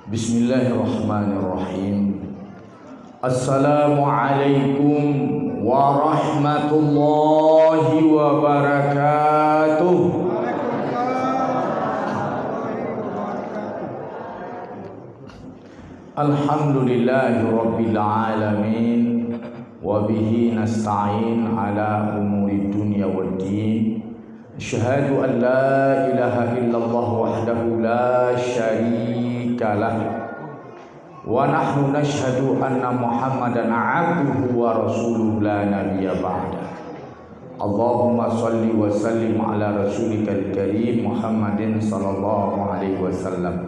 Bismillahirrahmanirrahim. Assalamualaikum warahmatullahi wabarakatuh. Alhamdulillahi rabbil alamin. Wabihi nasta'in ala umuri dunya waddin. Asyhadu an la ilaha illallah wahdahu la syarika lah. Wa nahnu nashhadu anna Muhammadan abduhu wa rasuluhu la nabiyya ba'da. Allahumma salli wa sallim ala rasulikal karim Muhammadin sallallahu alaihi wasallam.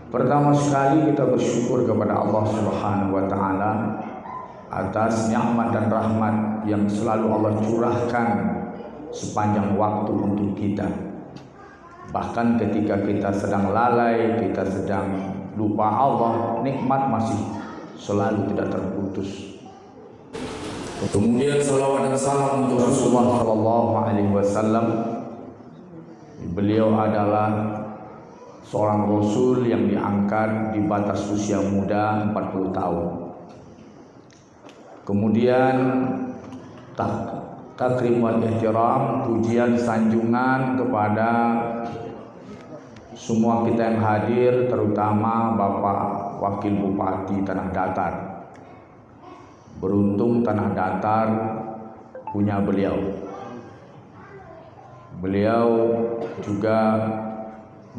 Pertama sekali kita bersyukur kepada Allah Subhanahu wa taala atas nikmat dan rahmat yang selalu Allah curahkan sepanjang waktu untuk kita. Bahkan ketika kita sedang lalai, kita sedang lupa Allah, nikmat masih selalu tidak terputus. Kemudian salawat dan salam untuk Rasulullah sallallahu alaihi wasallam. Beliau adalah seorang rasul yang diangkat di batas usia muda 40 tahun. Kemudian takrim wal ihtiram, pujian sanjungan kepada semua kita yang hadir, terutama Bapak Wakil Bupati Tanah Datar. Beruntung Tanah Datar punya beliau. Beliau juga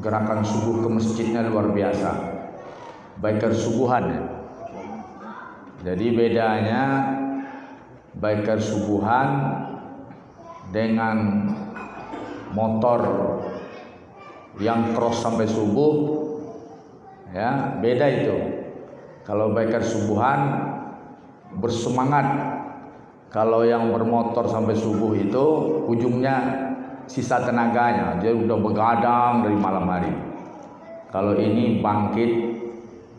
gerakan subuh ke masjidnya luar biasa, baikar subuhan. Jadi bedanya baikar subuhan dengan motor yang cross sampai subuh, ya beda itu. Kalau baikar subuhan bersemangat, kalau yang bermotor sampai subuh itu ujungnya sisa tenaganya, dia udah begadang dari malam hari. Kalau ini bangkit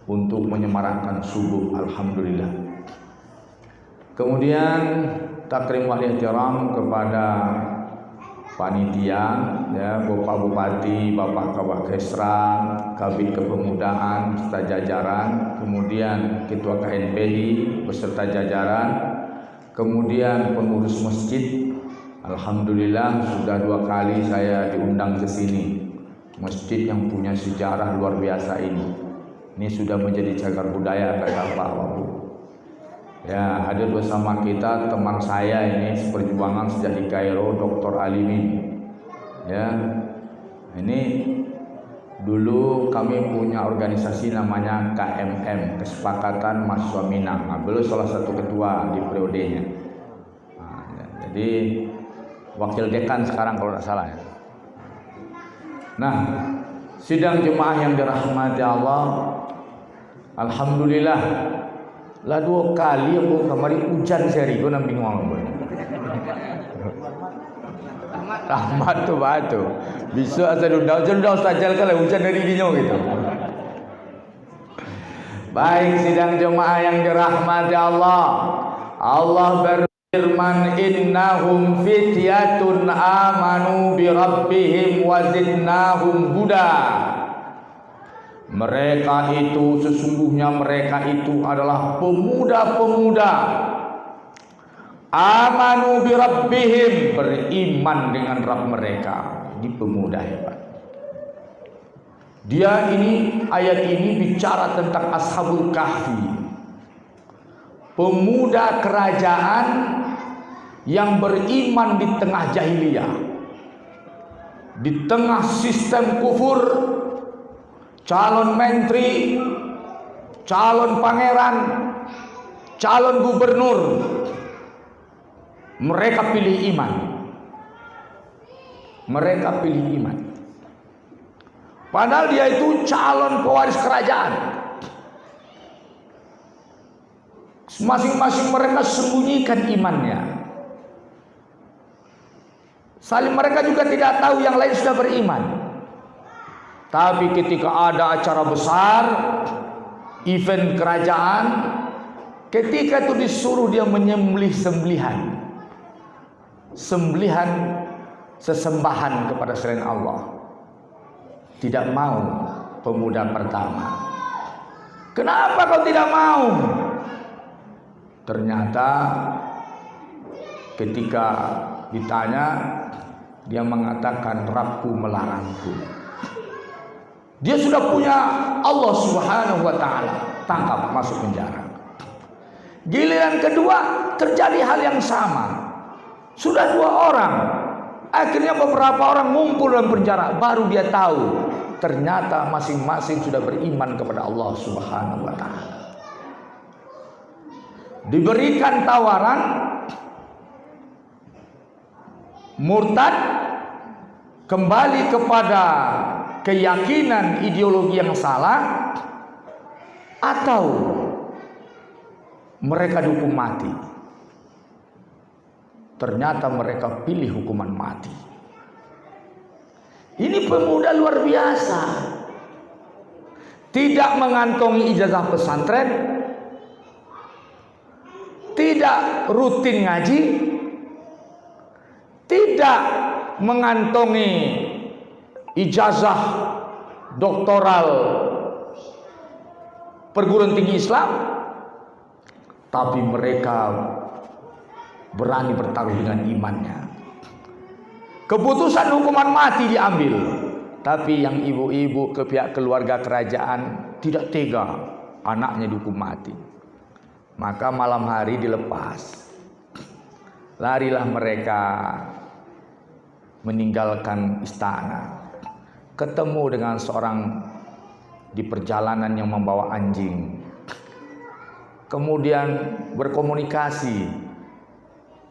untuk menyemarakan subuh, alhamdulillah. Kemudian takrim wal ihtiram kepada panitia, ya, Bapak Bupati, Bapak Kabakesra, Kabid Kepemudaan serta jajaran, kemudian Ketua KNPI beserta jajaran, kemudian pengurus masjid. Alhamdulillah sudah 2 kali saya diundang ke sini. Masjid yang punya sejarah luar biasa ini. Ini sudah menjadi cagar budaya kata Pak Wabu. Ya, hadir bersama kita teman saya ini seperjuangan sejak di Kairo, Dr. Alimin. Ya, ini dulu kami punya organisasi namanya KMM, Kesepakatan Mahasiswa Minang. Nah, beliau salah satu ketua di periodenya. Nah, ya, jadi wakil dekan sekarang kalau tidak salah ya. Nah, sidang jemaah yang dirahmati Allah, alhamdulillah lah 2 kali aku kemarin hujan sehari, gue nang bingung gue. Rahmat tuh batu. Bisa asal udah ustajal kalau hujan dari dinyo gitu. Baik, sidang jemaah yang dirahmati Allah. Allah berfirman, innahum fityatun amanu bi rabbihim wa zidnahum huda. Mereka itu, sesungguhnya mereka itu adalah pemuda-pemuda amanu bi rabbihim, beriman dengan Rabb mereka. Ini pemuda hebat. Dia ini, ayat ini bicara tentang Ashabul Kahfi, pemuda kerajaan yang beriman di tengah jahiliyah, di tengah sistem kufur. Calon menteri, calon pangeran, calon gubernur, mereka pilih iman. Mereka pilih iman. Padahal dia itu calon pewaris kerajaan. Masing-masing mereka sembunyikan imannya. Saling mereka juga tidak tahu yang lain sudah beriman. Tapi ketika ada acara besar, event kerajaan, ketika itu disuruh dia menyembelih sembelihan sesembahan kepada selain Allah, tidak mau pemuda pertama. Kenapa kau tidak mau? Ternyata ketika ditanya, dia mengatakan Rabbku melarangku. Dia sudah punya Allah Subhanahu wa ta'ala, tangkap masuk penjara. Giliran kedua terjadi hal yang sama. Sudah 2 orang. Akhirnya beberapa orang ngumpul dalam penjara, baru dia tahu ternyata masing-masing sudah beriman kepada Allah Subhanahu wa ta'ala. Diberikan tawaran murtad, kembali kepada keyakinan ideologi yang salah, atau mereka dihukum mati. Ternyata mereka pilih hukuman mati. Ini pemuda luar biasa, tidak mengantongi ijazah pesantren, tidak rutin ngaji, tidak mengantongi ijazah doktoral perguruan tinggi Islam, tapi mereka berani bertaruh dengan imannya. Keputusan hukuman mati diambil, tapi yang ibu-ibu ke pihak keluarga kerajaan tidak tega anaknya dihukum mati. Maka malam hari dilepas. Larilah mereka meninggalkan istana, ketemu dengan seorang di perjalanan yang membawa anjing. Kemudian berkomunikasi,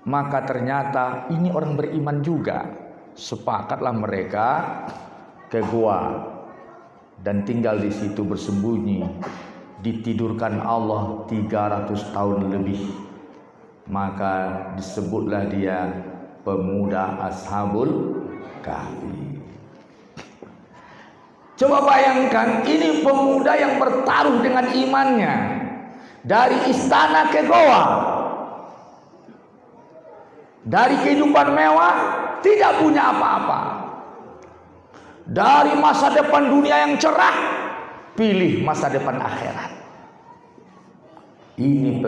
maka ternyata ini orang beriman juga. Sepakatlah mereka ke gua dan tinggal di situ bersembunyi. Ditidurkan Allah 300 tahun lebih. Maka disebutlah dia pemuda Ashabul Kahfi. Coba bayangkan, ini pemuda yang bertaruh dengan imannya. Dari istana ke goa, dari kehidupan mewah tidak punya apa-apa, dari masa depan dunia yang cerah pilih masa depan akhirat. Ini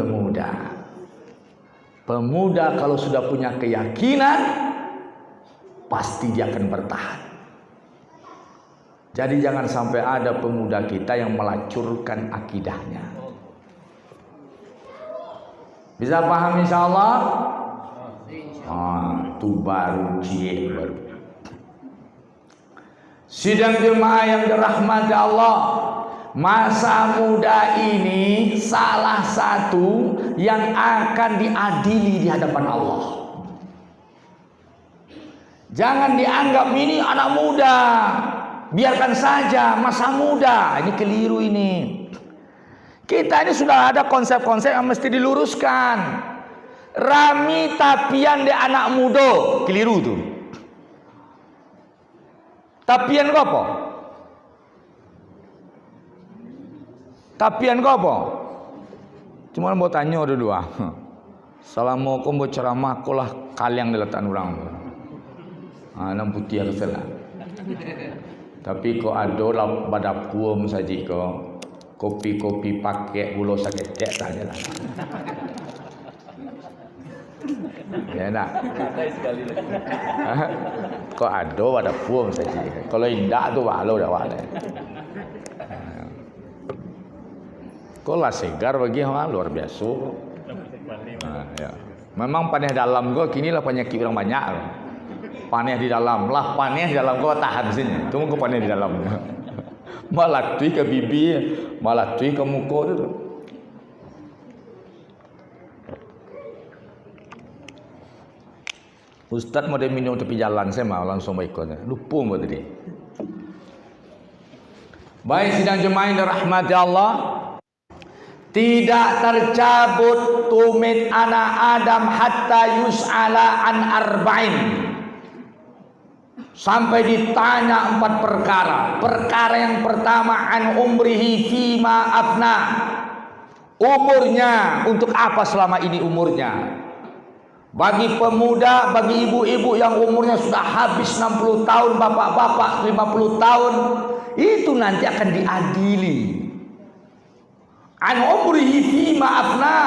pemuda kalau sudah punya keyakinan pasti dia akan bertahan. Jadi jangan sampai ada pemuda kita yang melacurkan akidahnya. Bisa paham insyaallah? Itu baru cie baru. Sidang jemaah yang dirahmati Allah, masa muda ini salah satu yang akan diadili di hadapan Allah. Jangan dianggap ini anak muda, biarkan saja masa muda. Ini keliru ini. Kita ini sudah ada konsep-konsep yang mesti diluruskan. Rami tapian de anak muda, keliru tuh. Tapian kok apa? Tapian kok apa? Cuma mau tanya dulu ah. Assalamualaikum mau ceramah kolah kalian diletakkan orang. Nang putih harus lah. Tapi kok ada lah pada puam saja kok. Kopi-kopi pakai gula sakit dek saja lah. Ya nak. Kok ada pada puam saja. Kalau indah tu walau dah walau. Kok lah segar bagi orang luar biasa. Ya. Memang panen dalam gua kini lah penyakit orang banyak. Panen di dalam lah, panen di dalam gua tahan sini. Tunggu panen di dalam. Malah tui ke bibi, malah tui ke muka tu. Ustaz mau dia minum tepi jalan, saya mau langsung ikut. Lupa buat tadi. Baik sidang jemaah yang dirahmati Allah, tidak tercabut tumit anak Adam hatta yus'ala an arba'in. Sampai ditanya 4 perkara. Perkara yang pertama an umrihi fima afna. Umurnya untuk apa selama ini umurnya? Bagi pemuda, bagi ibu-ibu yang umurnya sudah habis 60 tahun, bapak-bapak 50 tahun, itu nanti akan diadili. An umrihi fima afna.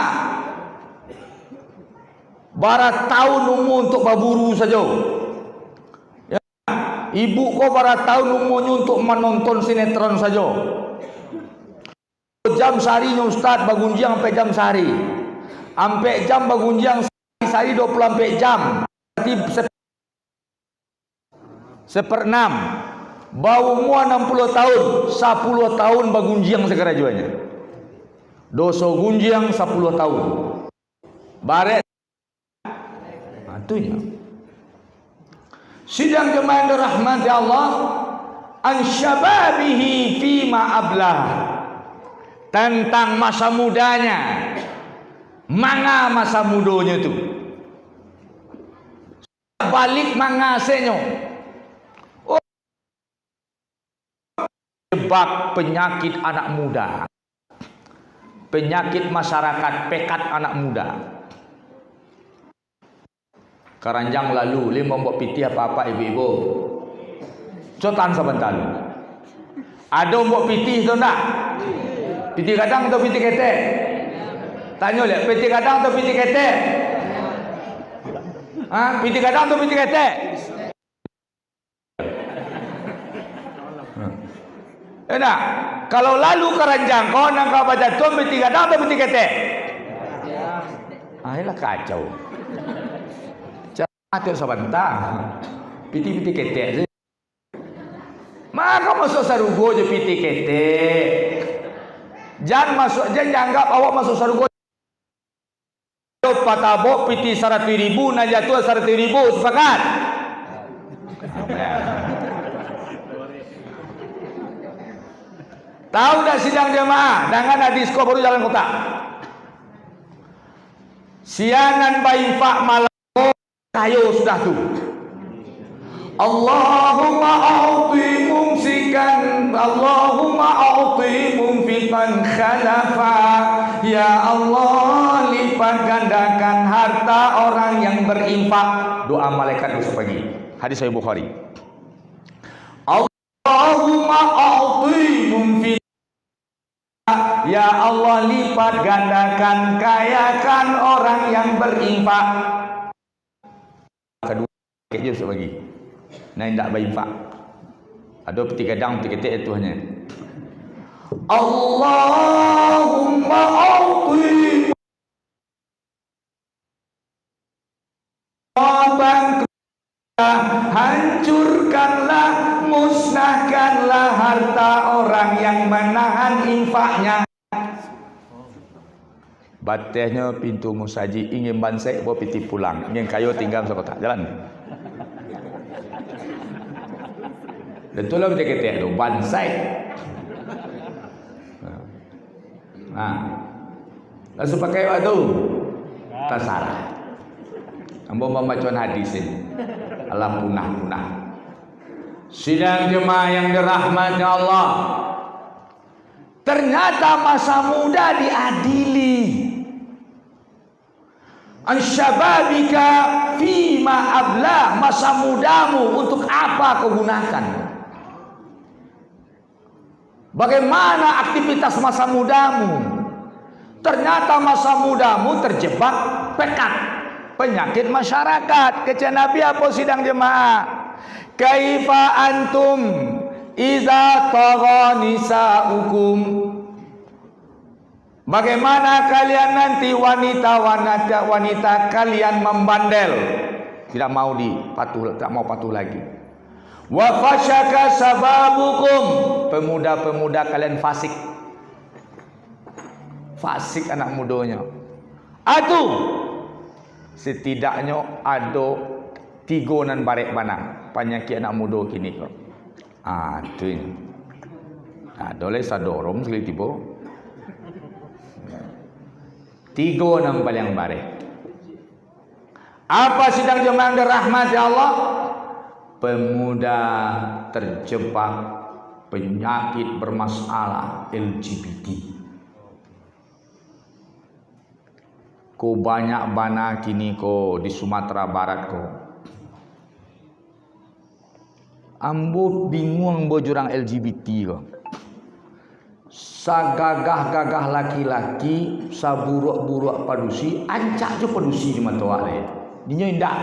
Barat tahun umur untuk berburu saja. Ya. Ibu kau barat tahun umurnya untuk menonton sinetron saja. Jam seharinya Ustaz bagunjiang sampai jam sehari. Sampai jam bagunjiang sehari 24 jam. Berarti seperenam. Bau umur 60 tahun, 10 tahun bagunjiang segera jualnya. Doso gunjiang 10 tahun. Baret atunya. Sidang jemaah yang dirahmati Allah, an syababihi fima ablah. Tentang masa mudanya. Manga masa mudanya itu. Balik mangasenya. Oh. Sebab penyakit anak muda. Penyakit masyarakat, pekat anak muda. Keranjang lalu, lima membuat piti apa-apa ibu-ibu. Cotan sebentar. Ada membuat piti itu tak? Piti kadang atau piti ketek? Tanya lihat, piti kadang atau piti ketek? Ha? Piti kadang atau piti ketek? Enak. Kalau lalu keranjang, kau nak kau baca tu piti kadang atau piti ketek? Ayolah kacau. Ada sebentar. Piti-piti ketek je. Maka masuk sarugo je piti ketek. Jangan masuk, jangan anggap awak masuk sarugo. Patabok piti 100.000, nak jatuh 100.000, sepakat? Tahu dah sidang jemaah, jangan ada disko baru jalan kota. Sianan baifak malam kayo sudah tu. Allahumma a'ti mumsikan, Allahumma a'ti mumfikan khalafa. Ya Allah, lipat gandakan harta orang yang berinfak. Doa malaikat besok pagi. Hadis Sahih Bukhari. Allahumma a'ti mumfikan. Ya Allah, lipat gandakan, kayakan orang yang berinfak. Kedua kek je besok pagi. Nah, tidak berinfak. Ada peti gadang, peti ketek itu hanya. Allahumma a'ti hancurkanlah, musnahkanlah harta orang yang menahan infaknya. Batehnya pintu musaji ingin bansai bawa piti pulang, ingin kayu tinggal sekota jalan. Betul lah betul ketek tu bansai. Langsung pakai waktu tak salah. Ambo membacakan hadis ini. Alam punah-punah. Sidang jemaah yang dirahmati Allah. Ternyata masa muda diadili. Ansyababika fima ablah, masa mudamu untuk apa kau gunakan? Bagaimana aktivitas masa mudamu? Ternyata masa mudamu terjebak pekat, penyakit masyarakat. Kata Nabi apa sidang jemaah? Kaifa antum iza tagha nisaukum? Bagaimana kalian nanti wanita kalian membandel, tidak mau patuh lagi. Wa fasyaka sababukum, pemuda-pemuda kalian fasik. Fasik anak mudanya. Atu setidaknya ada 3 nan barek mana penyakit anak muda kini kok. Atu ini. Adole sadorom sekali tiba. 3 nan paling barek. Apa sidang jemaah dirahmati Allah? Pemuda terjebak penyakit bermasalah LGBT. Ko banyak bana kini ko di Sumatera Barat ko. Ambo bingung bo jurang LGBT ko. Sagagah-gagah laki-laki, saburuk-buruk padusi, ancak je padusi di mata wale. Dinyo indak.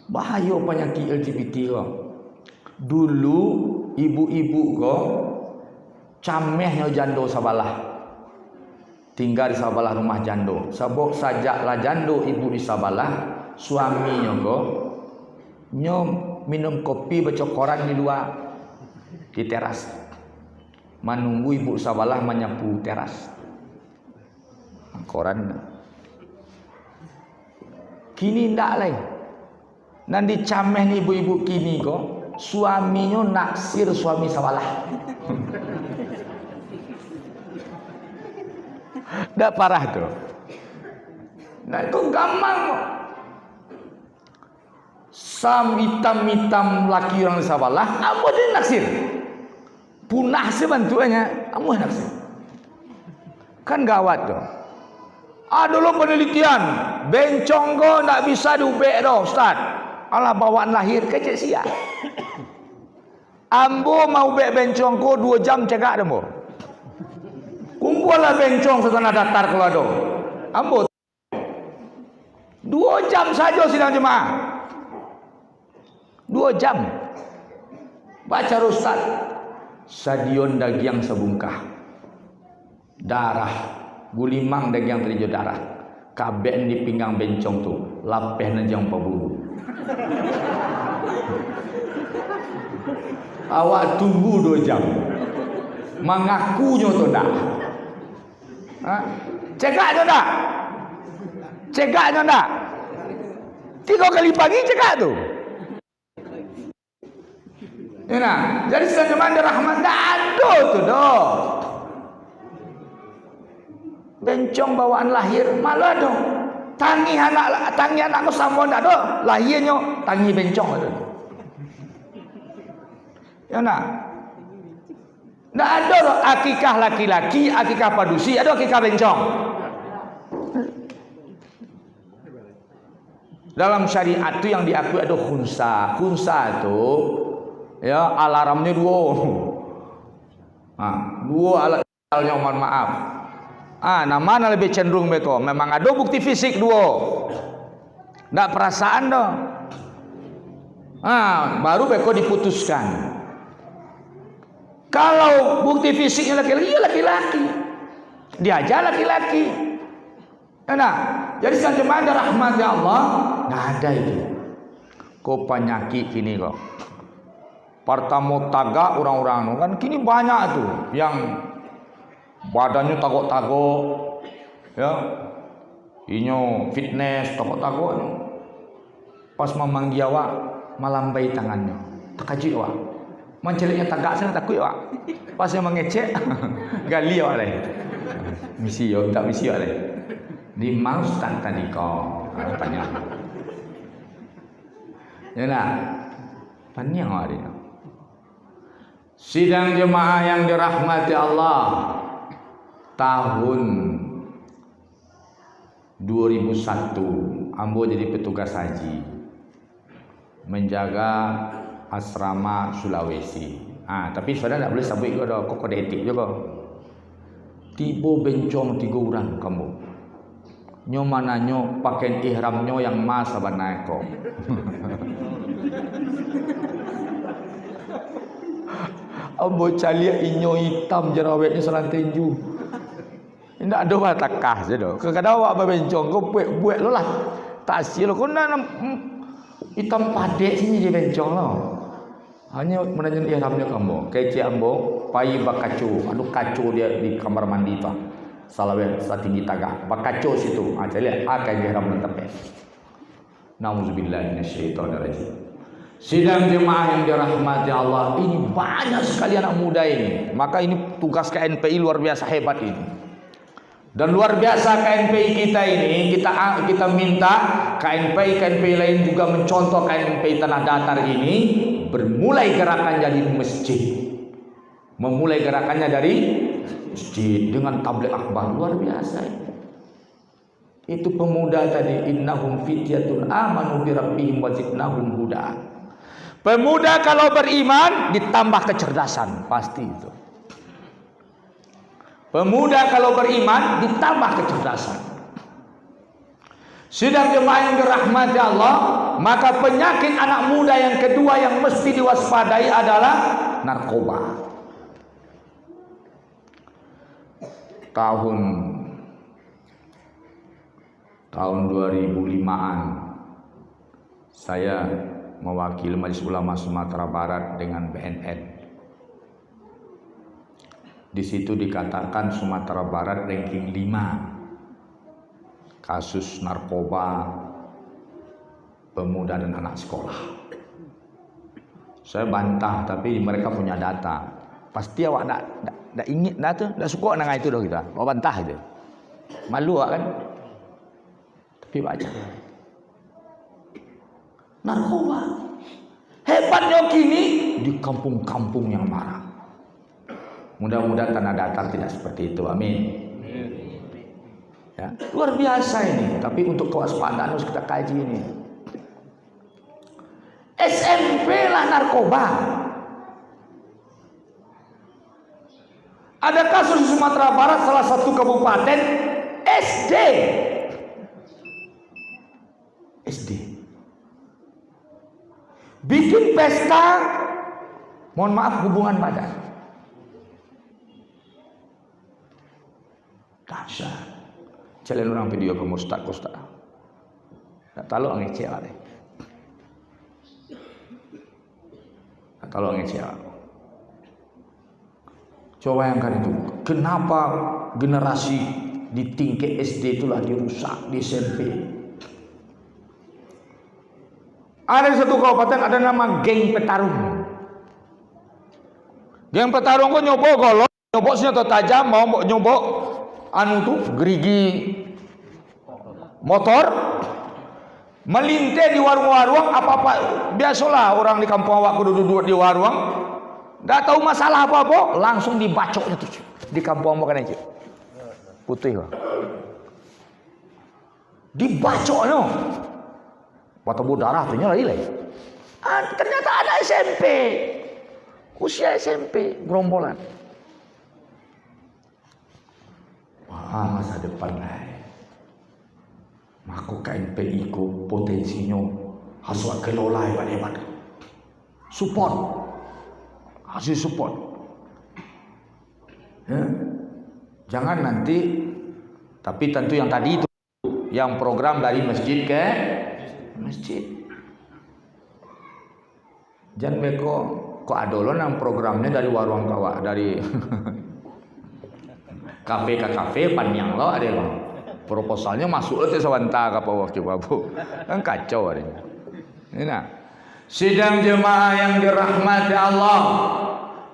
Bahaya penyakit LGBT ko. Dulu ibu-ibu ko camehnya jando sabalah. Tinggal di sabalah rumah jando. Sabok sajaklah jando ibu di sabalah, suaminya ko nyo minum kopi baca koran di luar di teras. Menunggu ibu sabalah menyapu teras. Koran. Kini ndak lain. Nanti cameh ni ibu-ibu kini ko suaminya naksir suami sabalah. Ndak parah tu. Nah itu gampang kok. Sam hitam-hitam laki orang sabalah, apa dia naksir? Punah sebantuannya, kamu naksir. Kan gawat tu. Ada lo penelitian, bencong ko ndak bisa diubek dah, Ustaz. Alah bawaan lahir kecek sia. Ambo mau ubek bencong ko 2 jam cegak dah mo. Kumpullah bencong setanah datar kalau ada. Ambo 2 jam saja sidang jemaah. 2 jam. Baca Ustaz. Stadion dagiang sebungkah. Darah. Gulimang dagiang terjadi darah. Kabek di pinggang bencong tu. Lapeh najang paburu. Awak tunggu 2 jam. Mengakunya tu dah. Cegaknya dah. Cegaknya dah. 3 kali pagi cegak tu. Ya nah, jadi sedang jemaah rahmat dah ada tu dah. Bencong bawaan lahir malah dong. Tangi anak sama dah dah. Lahirnya tangi bencong tu. Ya nah. Ndak ada loh akikah laki-laki, akikah padusi, ada akikah bencong. Dalam syariat tu yang diakui ada khunsa. Khunsa tu ya alarmnya 2. 2 alatnya mohon maaf. Nah mana lebih cenderung beko? Memang ada bukti fisik 2. Ndak perasaan dah. Baru beko diputuskan. Kalau bukti fisiknya laki-laki, ya laki-laki. Dia aja laki-laki. Nah, jadi sang jemaah rahmat ya Allah, nggak ada itu. Kok penyakit kini kok. Pertama tagak orang-orang kan kini banyak tuh yang badannya tagok-tagok, ya, inyo fitness tagok-tagok. Pas memanggil awak melambai tangannya, terkejut awak. Menceliknya tagak sana takut awak. Pas yang mengecek, gali awak lagi. Misi yo, tak misi awak lagi. Di mouse tak tadi kau, panjang. Ya lah, panjang awak dia. Sidang jemaah yang dirahmati Allah, tahun 2001 ambo jadi petugas haji menjaga asrama Sulawesi. Tapi saudara tak boleh sabut juga dah, kok kode etik juga. Tiba bencong 3 orang kamu. Nyo mana nyo pakaian ihramnyo yang masa banai kok. Ambo calia inyo hitam jerawatnya selang tinju. Indak ada batakah je doh. Kadang awak bebencong kau buat lo lah. Tak sil kau nak hitam padek sini je bencong lo. Hanya menanya ihramnya kamu. Kece ambo pai bakacu. Aduh kacu dia di kamar mandi tu. Salawat setinggi tagak. Bakacu situ. Calia akan ihram tepe. Nauzubillah minasyaitonirrajim. Sidang jemaah yang dirahmati Allah, ini banyak sekali anak muda ini. Maka ini tugas KNPI luar biasa hebat ini. Dan luar biasa KNPI kita ini, kita minta KNPI lain juga mencontoh KNPI Tanah Datar ini, bermulai gerakan jadi masjid. Memulai gerakannya dari masjid dengan tabligh akbar, luar biasa. Itu pemuda tadi, innahum fityatun amanu bi rabbihim wa zidnahum huda. Pemuda kalau beriman ditambah kecerdasan, pasti itu. Pemuda kalau beriman ditambah kecerdasan. Sidang jemaah yang dirahmati Allah, maka penyakit anak muda yang kedua yang mesti diwaspadai adalah narkoba. Tahun 2005-an saya mewakili Majelis Ulama Sumatera Barat dengan BNN. Di situ dikatakan Sumatera Barat ranking 5 kasus narkoba pemuda dan anak sekolah. Saya bantah, tapi mereka punya data. Pasti awak tak ingin dah tu, tak suka dengan itu dah kita. Awak bantah itu. Malu awak kan? Tapi baca. Narkoba. Hebatnya kini di kampung-kampung yang marah. Mudah-mudahan tanah datar tidak seperti itu. Amin. Ya, luar biasa ini. Tapi untuk kewaspadaan harus kita kaji ini. SMP lah narkoba. Ada kasus di Sumatera Barat, salah satu kabupaten SD. Bikin pesta, mohon maaf, hubungan badan. Dahsyat. Jalan orang video ke Ustaz. Tak tahu ngecek lah. Tak tahu ngecek lah. Coba bayangkan itu. Kenapa generasi di tingkat SD itulah dirusak di SMP? Ada di satu kabupaten ada nama geng petarung. Geng petarung kok nyobok golok, nyobok senjata tajam, mau nyobok anu tuh gerigi motor, melintir di warung-warung, apa-apa biasalah orang di kampung awak duduk di warung, nggak tahu masalah apa-apa, langsung dibacoknya tuh di kampung awak kan aja, putih lah, dibacoknya, batu darah tuhnya lagi. Ternyata ada SMP, usia SMP, gerombolan. Wah, masa depan lah. Maka KNPI ko potensinya harus kelola hebat-hebat. Support. Hasil support. Ya. Jangan nanti, tapi tentu yang tadi itu, yang program dari masjid ke masjid. Jangan beko kok adolon yang programnya dari warung kawak, dari kafe ke kafe panjang lo ada lo. Proposalnya masuk ke sawanta ke bawah coba bu. Kan kacau ada. Ini sidang jemaah yang dirahmati Allah.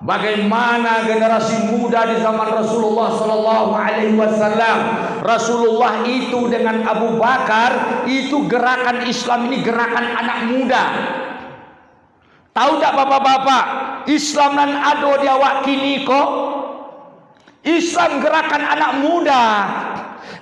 Bagaimana generasi muda di zaman Rasulullah Sallallahu Alaihi Wasallam. Rasulullah itu dengan Abu Bakar itu gerakan Islam ini gerakan anak muda. Tahu tak bapak-bapak? Islam dan ado dia wakini kok. Islam gerakan anak muda.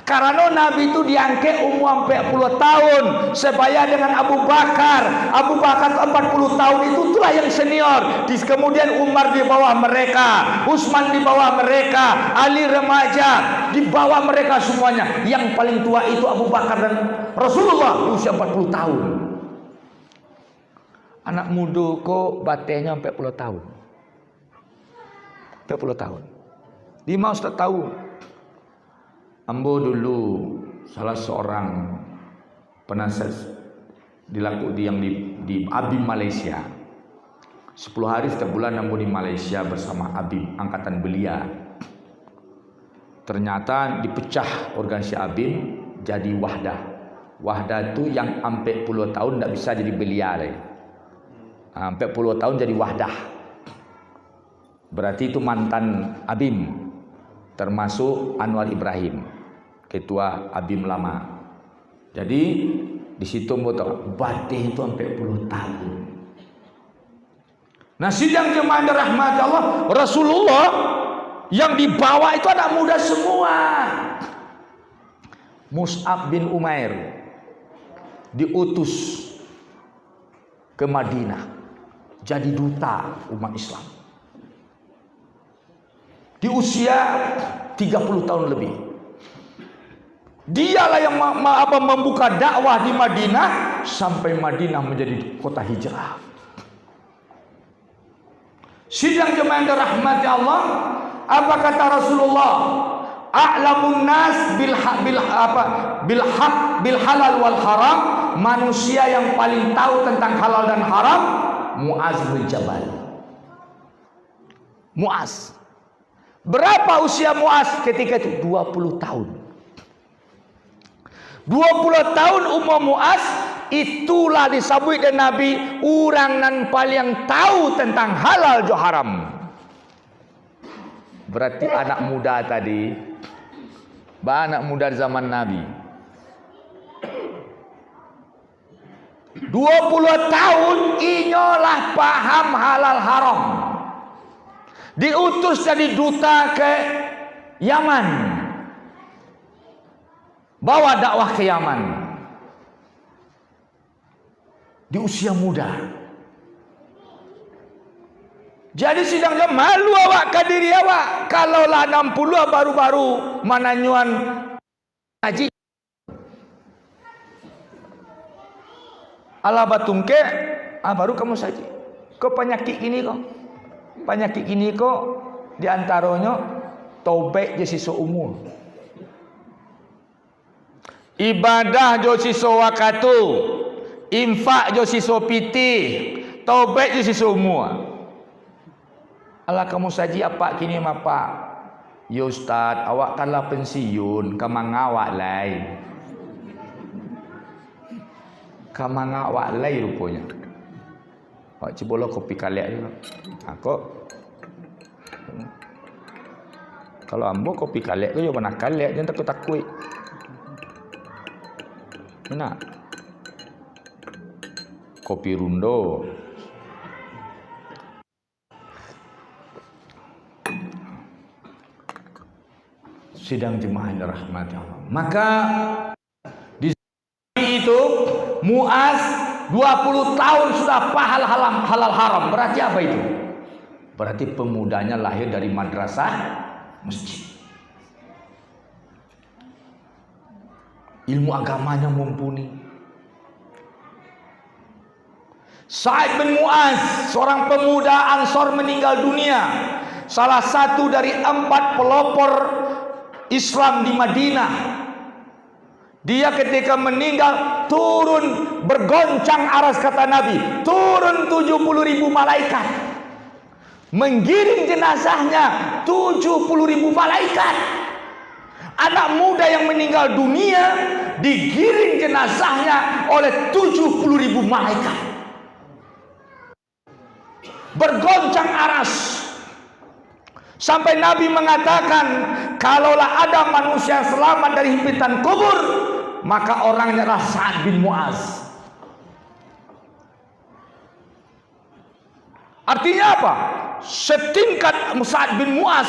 Karena Nabi itu diangkat umur 40 tahun sebaya dengan Abu Bakar. Abu Bakar 40 tahun itulah yang senior. Kemudian Umar di bawah mereka, Utsman di bawah mereka, Ali remaja di bawah mereka semuanya. Yang paling tua itu Abu Bakar dan Rasulullah usia 40 tahun. Anak muda kok batenya 40 tahun. 40 tahun. Lima Ustaz tahu. Ambo dulu salah seorang penasihat yang di Abim Malaysia. 10 hari setiap bulan Ambo di Malaysia bersama Abim angkatan belia. Ternyata dipecah organisasi Abim jadi Wahdah. Wahdah itu yang sampai 10 tahun tidak bisa jadi belia lagi. Sampai 10 tahun jadi Wahdah. Berarti itu mantan Abim, termasuk Anwar Ibrahim, ketua Abim lama. Jadi di situ mau tahu batih itu sampai 10 tahun. Nah, sidang jemaah yang dirahmati Allah, Rasulullah yang dibawa itu anak muda semua. Mus'ab bin Umair diutus ke Madinah jadi duta umat Islam. Di usia 30 tahun lebih. Dialah yang membuka dakwah di Madinah sampai Madinah menjadi kota hijrah. Sidang jemaah yang dirahmati Allah, apa kata Rasulullah? A'lamun nas bil halal wal haram, manusia yang paling tahu tentang halal dan haram Mu'az bin Jabal. Mu'az. Berapa usia Mu'az ketika itu? 20 tahun. 20 tahun umur Mu'az, itulah disebut oleh Nabi orang nan paling tahu tentang halal dan haram. Berarti anak muda tadi, anak muda zaman Nabi 20 tahun inyolah paham halal haram. Diutus jadi duta ke Yaman, bawa dakwah ke Yaman di usia muda. Jadi sidangnya malu awak ke diri awak. Kalau lah 60 baru-baru mananyuan haji ala batungke, baru kamu saji. Kok penyakit ini kok diantaranya taubat je sisa umur, ibadah jo sisa waktu, infak jo sisa piti, taubat je sisa umur. Ala kamu saji apa kini apa? Ya Ustaz, awak kanlah pensiun, kamang awak lai. Kamang awak lai rupanya. Awak cibola kopi kaliak juga. Aku kalau ambo kopi kaliak tu, yo mana kaliak, jangan takut. Mana? Kopi rundo. Sidang jemaah yang dirahmati Allah. Maka di itu Mu'az 20 tahun sudah pahal halal haram. Berarti apa itu? Berarti pemudanya lahir dari madrasah masjid. Ilmu agamanya mumpuni. Sa'id bin Mu'az, seorang pemuda Ansor meninggal dunia. Salah satu dari 4 pelopor Islam di Madinah. Dia ketika meninggal turun bergoncang aras, kata Nabi, turun 70.000 malaikat menggiring jenazahnya. 70.000 malaikat. Anak muda yang meninggal dunia digiring jenazahnya oleh 70.000 malaikat, bergoncang aras. Sampai Nabi mengatakan, kalaulah ada manusia yang selamat dari himpitan kubur, maka orangnya adalah Sa'ad bin Mu'az. Artinya apa? Setingkat Sa'ad bin Mu'az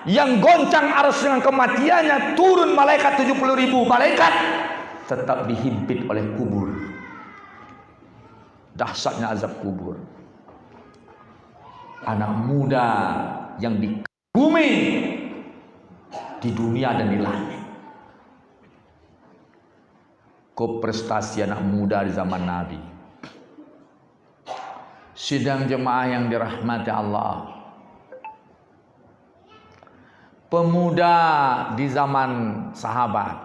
yang goncang arus dengan kematiannya, turun malaikat 70.000 malaikat, tetap dihimpit oleh kubur. Dahsyatnya azab kubur. Anak muda yang dikagumi di dunia dan di langit. Prestasi anak muda di zaman Nabi. Sidang jemaah yang dirahmati Allah. Pemuda di zaman sahabat.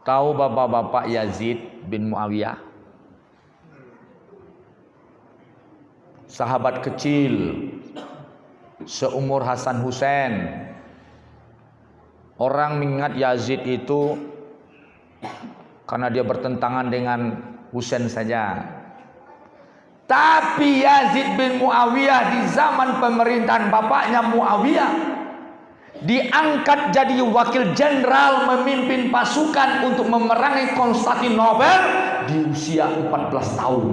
Tahu bapak-bapak Yazid bin Muawiyah? Sahabat kecil seumur Hasan Husain. Orang mengingat Yazid itu karena dia bertentangan dengan Husain saja. Tapi Yazid bin Muawiyah di zaman pemerintahan bapaknya Muawiyah diangkat jadi wakil jenderal memimpin pasukan untuk memerangi Konstantinopel di usia 14 tahun.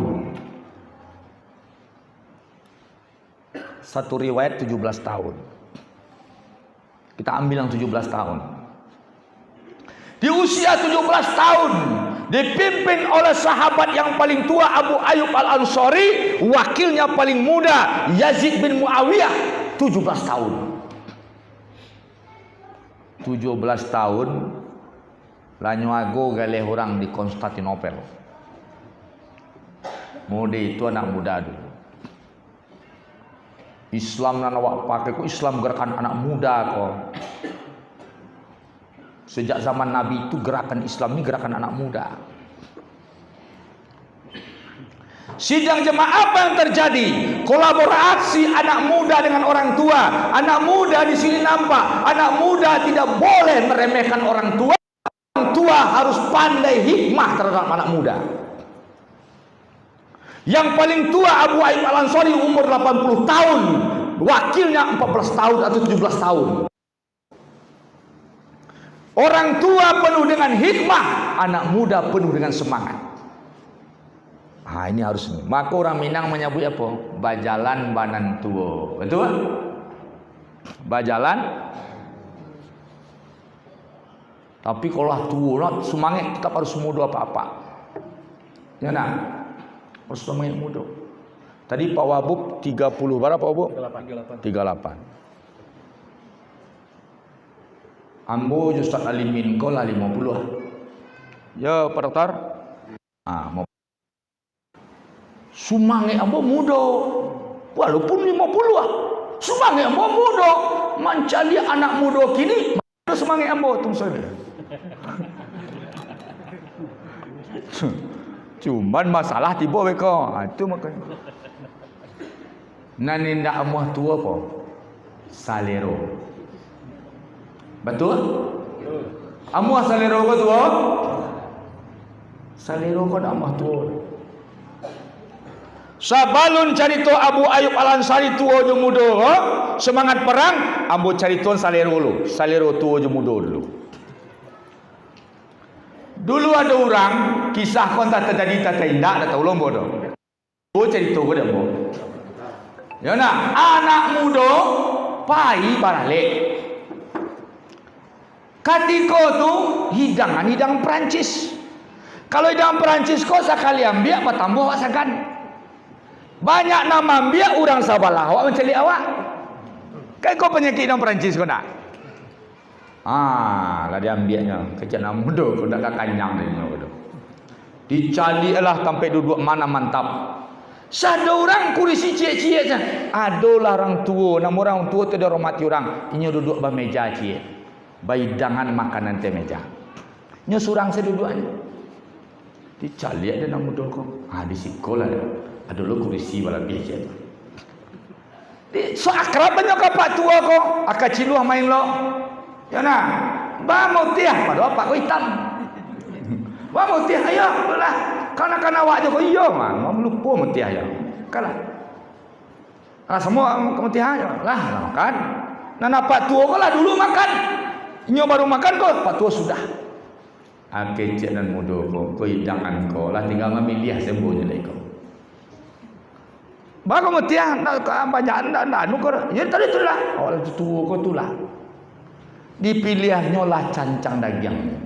Satu riwayat 17 tahun. Kita ambil yang 17 tahun. Di usia 17 tahun dipimpin oleh sahabat yang paling tua Abu Ayyub Al-Ansari, wakilnya paling muda Yazid bin Muawiyah, 17 tahun. 17 tahun lanyago galeh orang di Konstantinopel. Muda itu anak muda dulu. Islam nan awak pakai ku Islam gerakan anak muda kok. Sejak zaman Nabi itu gerakan Islam ini gerakan anak muda. Sidang jemaah apa yang terjadi? Kolaborasi anak muda dengan orang tua. Anak muda di sini nampak, anak muda tidak boleh meremehkan orang tua. Orang tua harus pandai hikmah terhadap anak muda. Yang paling tua Abu Ayyub Al-Ansari umur 80 tahun, wakilnya 14 tahun atau 17 tahun. Orang tua penuh dengan hikmah, anak muda penuh dengan semangat. Ini harus ini. Maka orang Minang menyebut apa? Bajalan banan tua. Betul? Bajalan. Tapi kalau tua, semangat tetap harus muda apa-apa. Ya nak? Harus semangat muda. Tadi Pak Wabub 30 berapa Pak Wabub? 38. Ambo Ustaz Alimin kau lah 50. Ya Pak Dokter. Mau sumange ambo muda. Walaupun 50 sumange ambo muda. Mencari anak muda kini sumange ambo tung saya. Cuman masalah tiba mereka. Itu makanya. Nani ndak amuh tua apa? Salero. Betul? Amuh salero ke tua? Salero ko ndak amuh tua. Sabalun carito Abu Ayyub Al-Ansari tua je muda, semangat perang, ambo carito salero lu. Salero tua je muda dulu. Dulu ada orang kisah kon tak terjadi tak tindak dah tahu lombo dah. Oh cerita ko dah bo. Ya nak, anak muda pai baralik. Katiko tu hidangan Perancis. Kalau hidangan Perancis kau sekali ambil apa tambah awak sagan. Banyak nama ambil orang sabalah awak mencari awak. Kan kau penyakit hidangan Perancis kau nak? Lah dia ambilnya kejap nak muda kau nak kanyang dia tu. Dicari lah sampai duduk mana mantap. Sada orang kurisi cie-cie saja. Adalah orang tua, nama orang tua tu dia hormati orang. Ini duduk ba meja cie. Baidangan makanan te meja. Nyo surang saya duduknya. Dicari ada nama muda kau. Di sekolah dia. Adalah kurisi bala biasa. So akrabnya kapak tua kau. Akak ciluah main lo. Ya nak, ba mau tiah pada apa kau hitam. Ba mau tiah ayo lah. Kanak-kanak awak je kau iya mah, mau lupa mau tiah ya. Kalah. Semua kamu tiah ya. Lah makan. Nah pak tua kau lah dulu makan. Nyo baru makan kau, pak tua sudah. Kecik dan muda kau hidangan kau lah tinggal memilih sembuhnya lagi kau. Ba kau mau tiah nak banyak nak anu kau. Ya tadi tu lah. Awal tua kau tu lah. Dipilihnya lah cancang daging.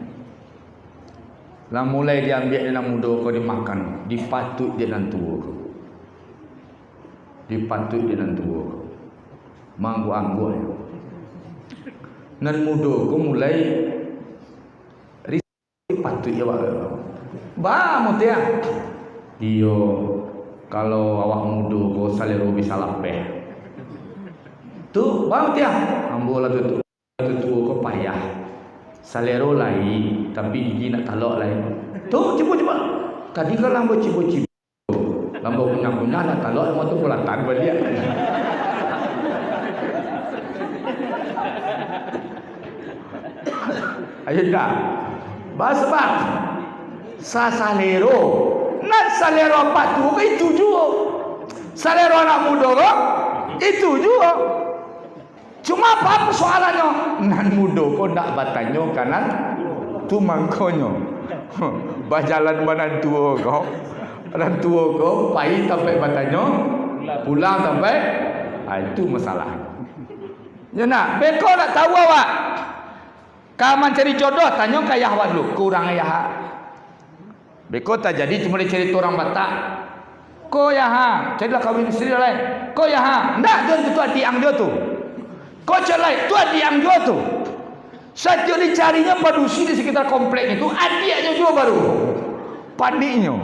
Lah mulai diambil dia muda kau dimakan, dipatut dia nan tua kau. Dipatut dia nan tua kau. Manggu-anggu. Nan muda kau mulai patut ya awak. Ba mau tiang. Iyo kalau awak muda kau salero bisa lapeh. Tu ba mau tiang. Ambo lah tu. Tua kau payah. Salero lain tapi gigi nak talak lain. Tu cuba. Tadi kan lambo cibo-cibo. Lambo punya nak talak mau tu pelatan balik. Ayo dah. Sebab salero. Nak salero apa tu itu juga. Salero anak muda kau itu juga. Cuma apa persoalannya? Nan muda kau nak bertanya kanan tu mangkonyo. Bajalan banan tua kau. Banan tua kau pai sampai bertanya pulang sampai Itu masalah. Ya nak, beko nak tahu awak. Kaman cari jodoh, tanya ke ayah awak dulu. Kurang ayah. Beko tak jadi cuma dicari orang Batak. Ko ya ha, carilah kawin isteri lain. Ko ya ha, ndak tu adik ang dia tu. Ko celai, tu adik ang dia tu. Saja dicarinya padusi di sekitar komplek itu, adiknya juga baru. Pandiknya.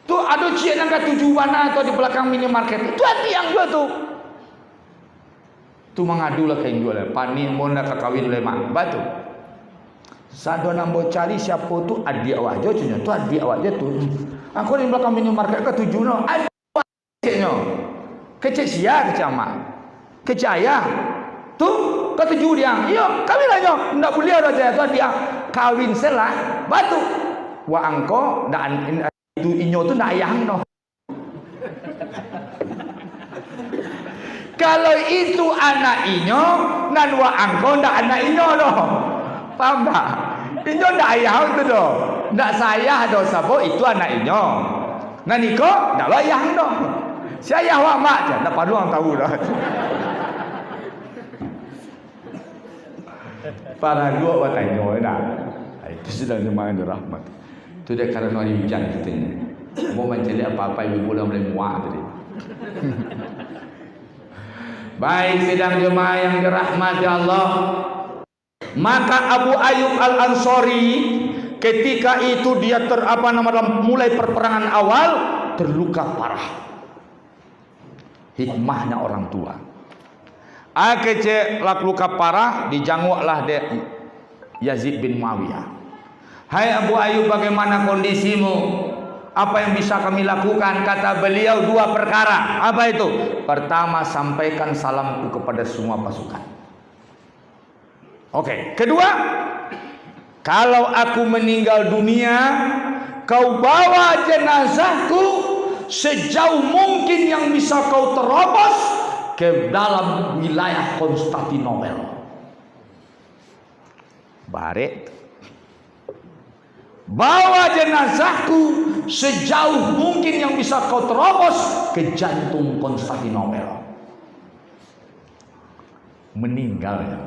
Tu ada cik yang kat tujuan atau di belakang minimarket. Tu adik ang dia tu. Tu mengadulah ke Indo lah. Panik mau nak kawin lemak. Batu. Sado nambo cari siapa tu adik awak je cunya. Tu adik awak je tu. Aku di belakang minimarket ke tujuan. Adik awak ceknya. Kecek sia kecek amak. Kecek ayah. Tu ke tujuh dia. Iyo kawin lah nyo. Ndak boleh ada je tu adik kawin selah. Batu. Wa angko ndak itu inyo tu ndak ayah no. Kalau itu anak inyo, nan wa angko ndak anak inyo doh. Paham tak? Inyo ndak ayah itu doh. Ndak saya doh sabo itu anak inyo. Nan iko ndak ayah doh. Si ayah wa mak je, ndak padu orang tahu dah. Para dua wa tanyo dah. Itu sudah memang rahmat. Itu dia karena hari hujan katanya. Mau mencari apa-apa ibu boleh mulai muak tadi. Baik sidang jemaah yang dirahmati Allah. Maka Abu Ayyub Al-Ansari ketika itu dia mulai perperangan awal terluka parah. Hikmahnya orang tua. Akece luka parah dijanguklah dia Yazid bin Muawiyah. Hai Abu Ayyub, bagaimana kondisimu? Apa yang bisa kami lakukan? Kata beliau dua perkara. Apa itu? Pertama, sampaikan salamku kepada semua pasukan. Oke. Kedua, kalau aku meninggal dunia, kau bawa jenazahku sejauh mungkin yang bisa kau terobos ke dalam wilayah Konstantinopel. Barek. Bawa jenazahku sejauh mungkin yang bisa kau terobos ke jantung Konstantinopel. Meninggal ya.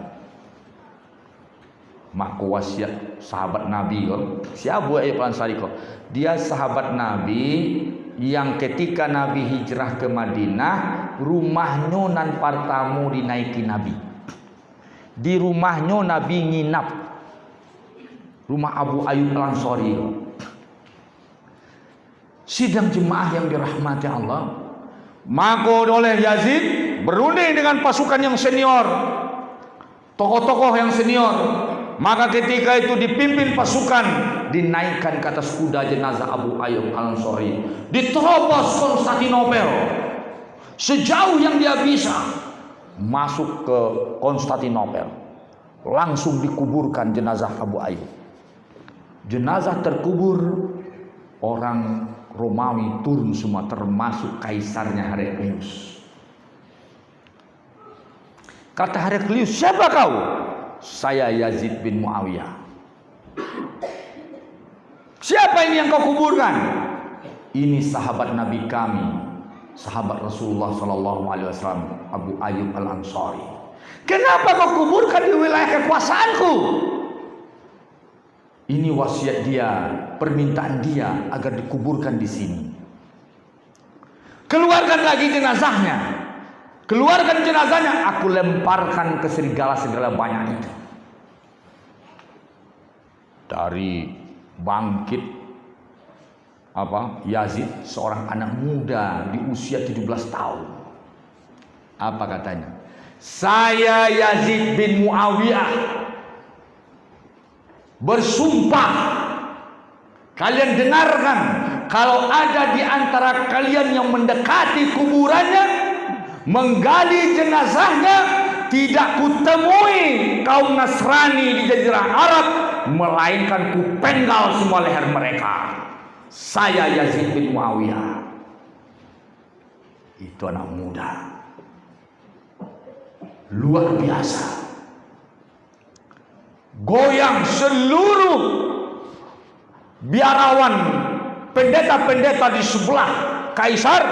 Mak wasiat sahabat Nabi kok. Si Abu Ayyub Al-Ansari kok. Dia sahabat Nabi yang ketika Nabi hijrah ke Madinah, rumahnya nan pertama dinaiki Nabi. Di rumahnya Nabi nginap. Rumah Abu Ayyub Al-Ansari. Sidang jemaah yang dirahmati Allah, maka oleh Yazid berunding dengan pasukan yang senior, tokoh-tokoh yang senior. Maka ketika itu dipimpin pasukan, dinaikkan ke atas kuda jenazah Abu Ayyub Al-Ansari, diterobos Konstantinopel sejauh yang dia bisa, masuk ke Konstantinopel, langsung dikuburkan jenazah Abu Ayyub. Jenazah terkubur, orang Romawi turun semua termasuk kaisarnya Heraklius. Kata Heraklius, siapa kau? Saya Yazid bin Muawiyah. Siapa ini yang kau kuburkan? Ini sahabat Nabi kami, sahabat Rasulullah SAW, Abu Ayyub Al-Ansari. Kenapa kau kuburkan di wilayah kekuasaanku? Ini wasiat dia, permintaan dia agar dikuburkan di sini. Keluarkan lagi jenazahnya. Keluarkan jenazahnya, aku lemparkan ke serigala-serigala banyak itu. Dari bangkit Yazid, seorang anak muda di usia 17 tahun. Apa katanya? Saya Yazid bin Muawiyah bersumpah, kalian dengarkan, kalau ada di antara kalian yang mendekati kuburannya, menggali jenazahnya, tidak kutemui kaum Nasrani di Jazirah Arab, melainkan kupenggal semua leher mereka. Saya Yazid bin Muawiyah. Itu anak muda, luar biasa. Goyang seluruh biarawan, pendeta-pendeta di sebelah kaisar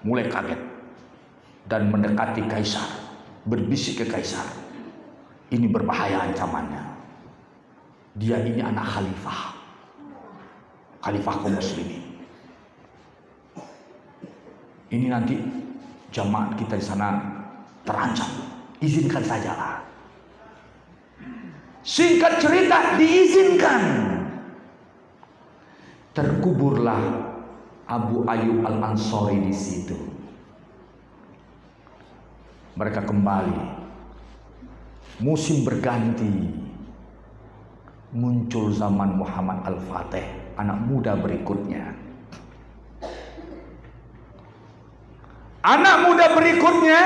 mulai kaget. dan mendekati kaisar, berbisik ke kaisar. Ini berbahaya ancamannya. Dia ini anak khalifah kaum muslimin. Ini nanti jamaah kita di sana terancam. Izinkan sajalah. Singkat cerita, diizinkan. Terkuburlah Abu Ayyub Al-Ansari di situ. Mereka kembali. Musim berganti. Muncul zaman Muhammad Al-Fatih, anak muda berikutnya. Anak muda berikutnya,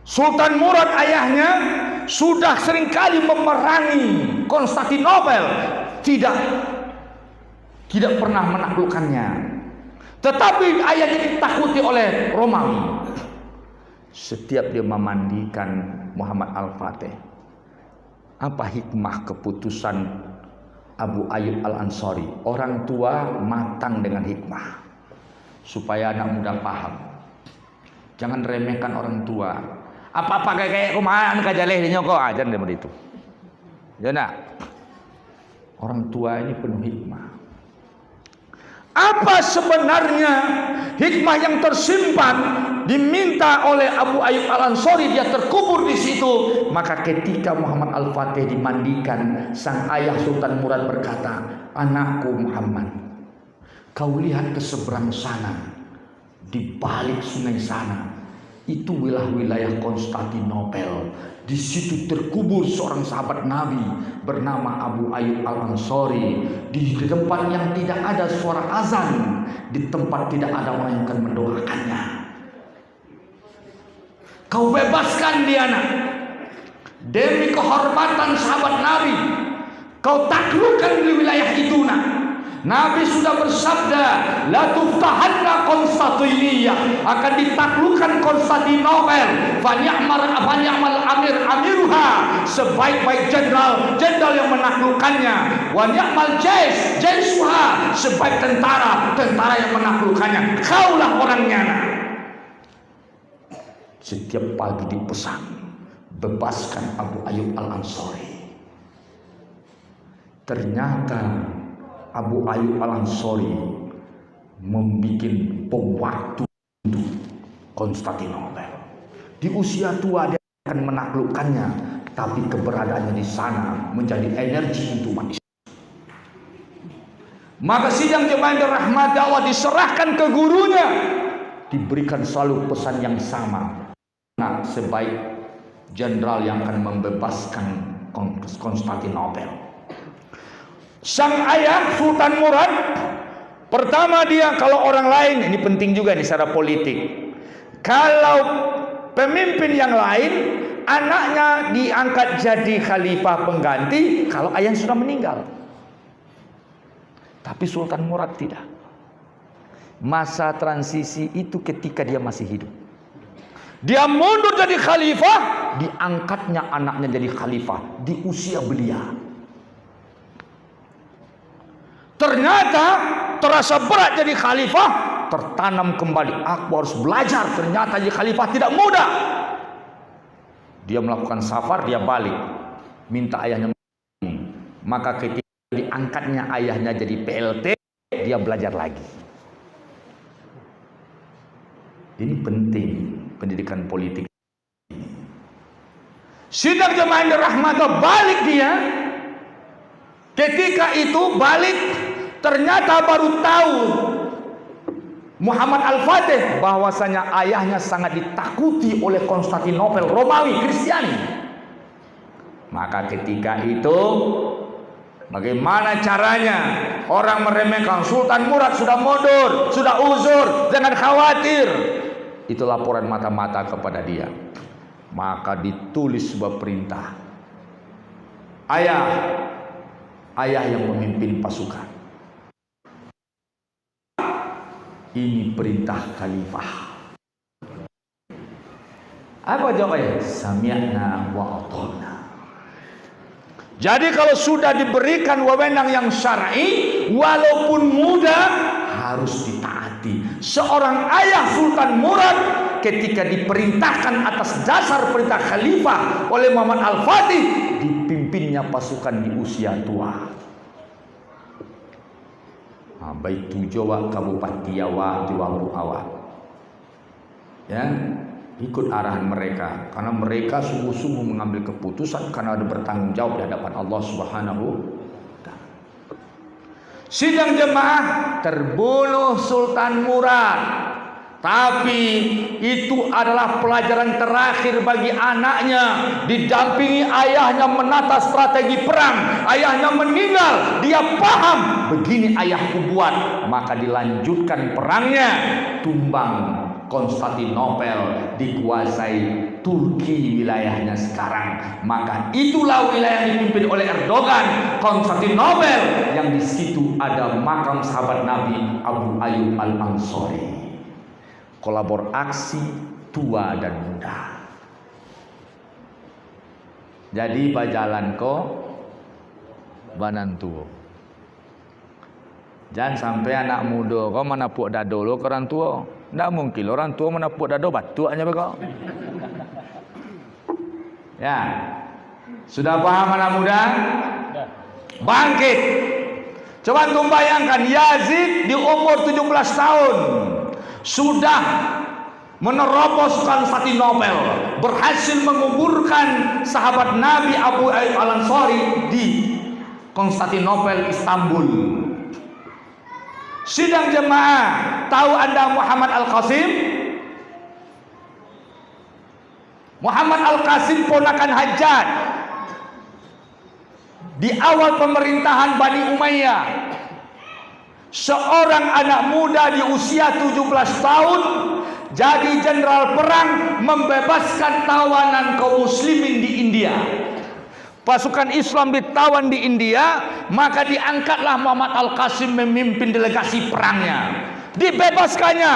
Sultan Murad ayahnya sudah seringkali memerangi Konstantinopel, tidak pernah menaklukkannya. Tetapi ayahnya ditakuti oleh Romawi. Setiap dia memandikan Muhammad Al-Fatih, apa hikmah keputusan Abu Ayyub Al-Ansari? Orang tua matang dengan hikmah, supaya anak muda paham. Jangan remehkan orang tua. Apa-apa kayak kumaha anu kajaleh di nyoko aja seperti itu. Ya nak. Orang tua ini penuh hikmah. Apa sebenarnya hikmah yang tersimpan diminta oleh Abu Ayyub Al-Ansari? Dia terkubur di situ. Maka ketika Muhammad Al-Fatih dimandikan, sang ayah Sultan Murad berkata, "Anakku Muhammad, kau lihat ke seberang sana, di balik sungai sana, itu wilayah Konstantinopel. Di situ terkubur seorang sahabat Nabi bernama Abu Ayyub Al-Ansari. Di tempat yang tidak ada suara azan, di tempat tidak ada orang yang akan mendoakannya. Kau bebaskan dia, nak. Demi kehormatan sahabat Nabi, kau taklukkan di wilayah itu, nak. Nabi sudah bersabda, la tuftahanna Konstantiniyah, akan ditaklukkan Konstantinopel. Fanyamal amir amiruha, sebaik-baik jenderal yang menaklukkannya. Wanyamal jaisuha, sebaik tentara yang menaklukkannya. Kaulah orangnya, nak. Setiap pagi dipesan, bebaskan Abu Ayyub Al-Ansari. Ternyata Abu Ayyub Al-Ansari membuat bom waktu untuk Konstantinopel. Di usia tua dia akan menaklukkannya, tapi keberadaannya di sana menjadi energi untuk umat Islam. Maka sidang jemaah rahmat Allah diserahkan ke gurunya, diberikan selalu pesan yang sama. Nah, sebaik jenderal yang akan membebaskan Konstantinopel. Sang ayah Sultan Murad, pertama dia, kalau orang lain, ini penting juga nih secara politik, kalau pemimpin yang lain anaknya diangkat jadi khalifah pengganti kalau ayah sudah meninggal. Tapi Sultan Murad tidak. Masa transisi itu ketika dia masih hidup. Dia mundur jadi khalifah, diangkatnya anaknya jadi khalifah di usia belia. Ternyata terasa berat jadi khalifah, tertanam kembali. Aku harus belajar. Ternyata jadi khalifah tidak mudah. Dia melakukan safar, dia balik, minta ayahnya. Maka ketika diangkatnya ayahnya jadi PLT, dia belajar lagi. Ini penting, pendidikan politik. Sidang jemaah rahmatullah, balik dia. Ketika itu balik, ternyata baru tahu Muhammad Al-Fatih bahwasanya ayahnya sangat ditakuti oleh Konstantinopel, Romawi, Kristiani. Maka ketika itu, bagaimana caranya orang meremehkan Sultan Murad sudah mundur, sudah uzur, jangan khawatir. Itu laporan mata-mata kepada dia. Maka ditulis sebuah perintah. Ayah yang memimpin pasukan. Ini perintah khalifah. Apa jawabannya? Sami'na wa ata'na. Jadi kalau sudah diberikan wewenang yang syar'i, walaupun muda, harus ditaati. seorang ayah Sultan Murad ketika diperintahkan atas dasar perintah khalifah oleh Muhammad Al-Fatih, dipimpinnya pasukan di usia tua. Baitu Jawa Kabupaten Jawa di waktu awal. Ya, ikut arahan mereka karena mereka sungguh-sungguh mengambil keputusan karena ada bertanggung jawab di hadapan Allah Subhanahu wa taala. Sidang jemaah, terbunuh Sultan Murad. Tapi itu adalah pelajaran terakhir bagi anaknya. Didampingi ayahnya menata strategi perang. Ayahnya meninggal, dia paham begini ayahku buat. Maka dilanjutkan perangnya. Tumbang Konstantinopel, dikuasai Turki wilayahnya sekarang. Maka itulah wilayah yang dipimpin oleh Erdogan, Konstantinopel, yang di situ ada makam sahabat Nabi Abu Ayyub Al-Ansari. Kolaborasi tua dan muda. Jadi bajalan ko banantu. Jangan sampai anak muda kau menapuk dado lo ke orang tua. Tidak mungkin orang tua menapuk dado batu hanya begitu. Ya, sudah paham anak muda? Bangkit. Coba antum bayangkan, Yazid di umur 17 tahun sudah menerobos Konstantinopel, berhasil menguburkan sahabat Nabi Abu Ayyub Al-Ansari di Konstantinopel, Istanbul. Sidang jemaah, tahu Anda Muhammad Al-Qasim? Muhammad Al-Qasim ponakan Hajjaj. Di awal pemerintahan Bani Umayyah, seorang anak muda di usia 17 tahun jadi jenderal perang, membebaskan tawanan kaum muslimin di India. Pasukan Islam ditawan di India, maka diangkatlah Muhammad Al-Qasim memimpin delegasi perangnya. Dibebaskannya.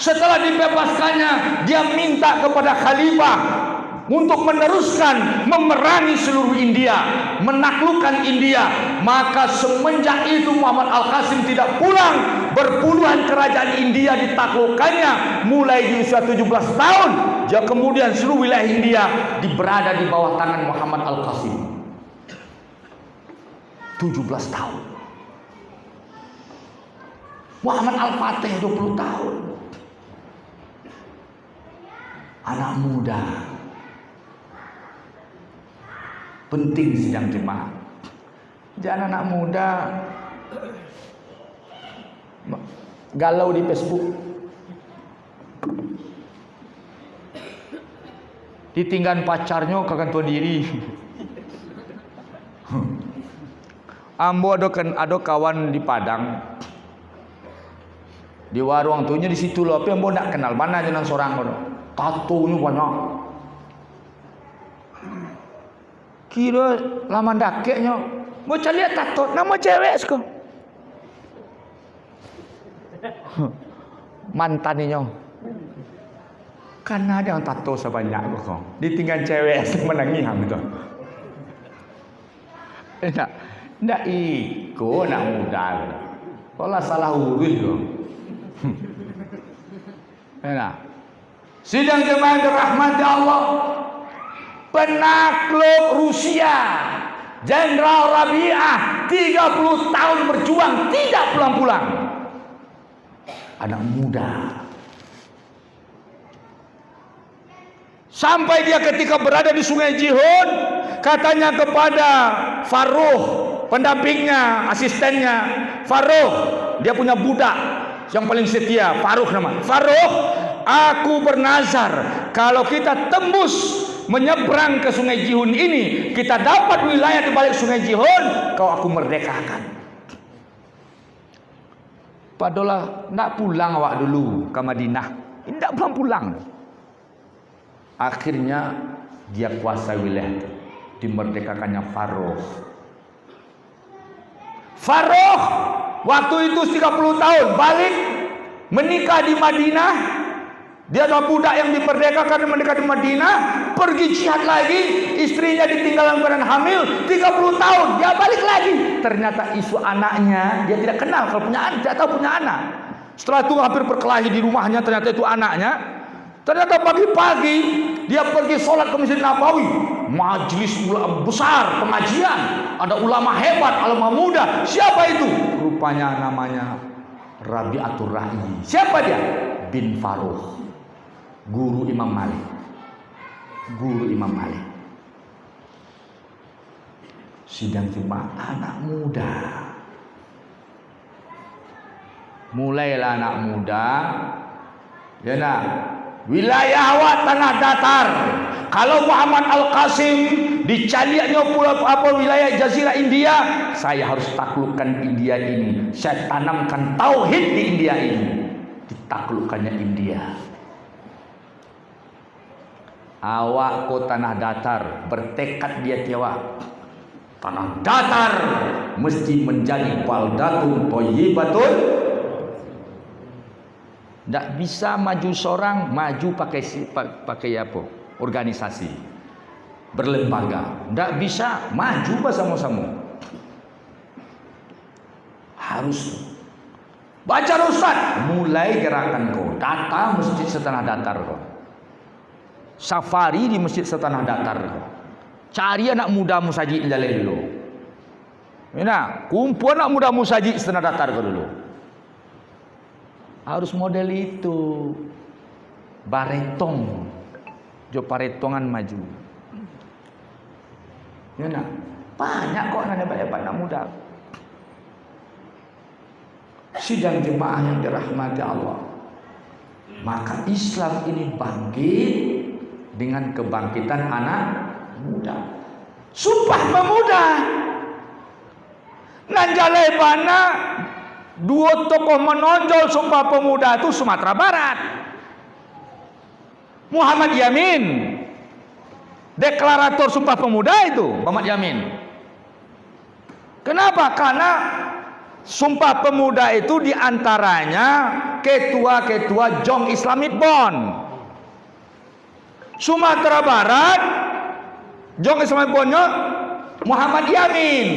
Setelah dibebaskannya, dia minta kepada khalifah untuk meneruskan memerangi seluruh India, menaklukkan India. Maka semenjak itu Muhammad Al-Qasim tidak pulang. Berpuluhan kerajaan India ditaklukkannya mulai di usia 17 tahun. Kemudian seluruh wilayah India berada di bawah tangan Muhammad Al-Qasim. 17 tahun. Muhammad Al-Fatih 20 tahun. Anak muda. Penting sidang jemaah. Jangan anak muda galau di Facebook, ditinggal pacarnya kagak tahu diri. Ambo ada kawan di Padang, di warung tuhnya di situ loh, tapi ambo nak kenal mana jenang seorang kono, tatonya banyak. Kira lama dakeknya, mau cari lihat tato, nama cewek sekolah. Mantannya karena ada yang tato sebanyak kok ditinggal cewek menangis gitu. Ndak iko nak muda. Kalau salah urus kok. Enak. Sidang jemaah dirahmati Allah. Penakluk Rusia Jenderal Rabi'ah 30 tahun berjuang tidak pulang-pulang. Anak muda. Sampai dia ketika berada di Sungai Jihun, katanya kepada Farruh, pendampingnya, asistennya, Farruh, dia punya budak yang paling setia, Farruh nama. Farruh, aku bernazar kalau kita tembus menyeberang ke Sungai Jihun ini, kita dapat wilayah di balik Sungai Jihun, kau aku merdekakan. Padahal nak pulang awak dulu ke Madinah, tidak pulang. Akhirnya dia kuasai wilayah, dimerdekakannya Farruh. Farruh waktu itu 30 tahun balik menikah di Madinah. Dia adalah budak yang dimerdekakan, menikah di Madinah, pergi jihad lagi, istrinya ditinggal dalam hamil 30 tahun, dia balik lagi. Ternyata isu anaknya dia tidak kenal, kalau punya anak, tidak tahu punya anak. Setelah itu hampir berkelahi di rumahnya, ternyata itu anaknya. Ternyata pagi-pagi dia pergi sholat ke Masjid Nabawi, majelis besar pengajian, ada ulama hebat, ulama muda. Siapa itu? Rupanya namanya Rabi'atul Ra'i. Siapa dia? Bin Faruh, guru Imam Malik. Guru Imam Malik. Sidang jemaah anak muda. Mulailah anak muda, ya nak, wilayah awak tanah datar. Kalau Muhammad Al-Qasim dicaliaknya apa wilayah Jazirah India, saya harus taklukkan India ini. Saya tanamkan tauhid di India ini. Ditaklukkannya India. Awak ko tanah datar, bertekad dia tiawak. Tanah datar mesti menjadi baldatun thayyibatun. Tidak bisa maju seorang, maju pakai apa? Organisasi, berlembaga. Tidak bisa maju bersama-sama. Harus baca Ustaz, mulai gerakan kau. Datang masjid setanah datar kau. Safari di masjid setanah datar kau. Cari anak muda musajid jalan dulu. Nah, kumpul anak muda musajid setanah datar kau dulu. Harus model itu. Baretong. Jo paretongan maju. Ya nak, banyak kok hebat-hebat anak muda. Sidang jemaah yang dirahmati Allah. Maka Islam ini bangkit dengan kebangkitan anak muda. Sumpah Pemuda. Nanjalai bana dua tokoh menonjol Sumpah Pemuda itu Sumatera Barat. Muhammad Yamin, deklarator Sumpah Pemuda itu Muhammad Yamin. Kenapa? Karena Sumpah Pemuda itu diantaranya ketua-ketua Jong Islamic Bond. Sumatera Barat, Jong Islamic Bondnya Muhammad Yamin.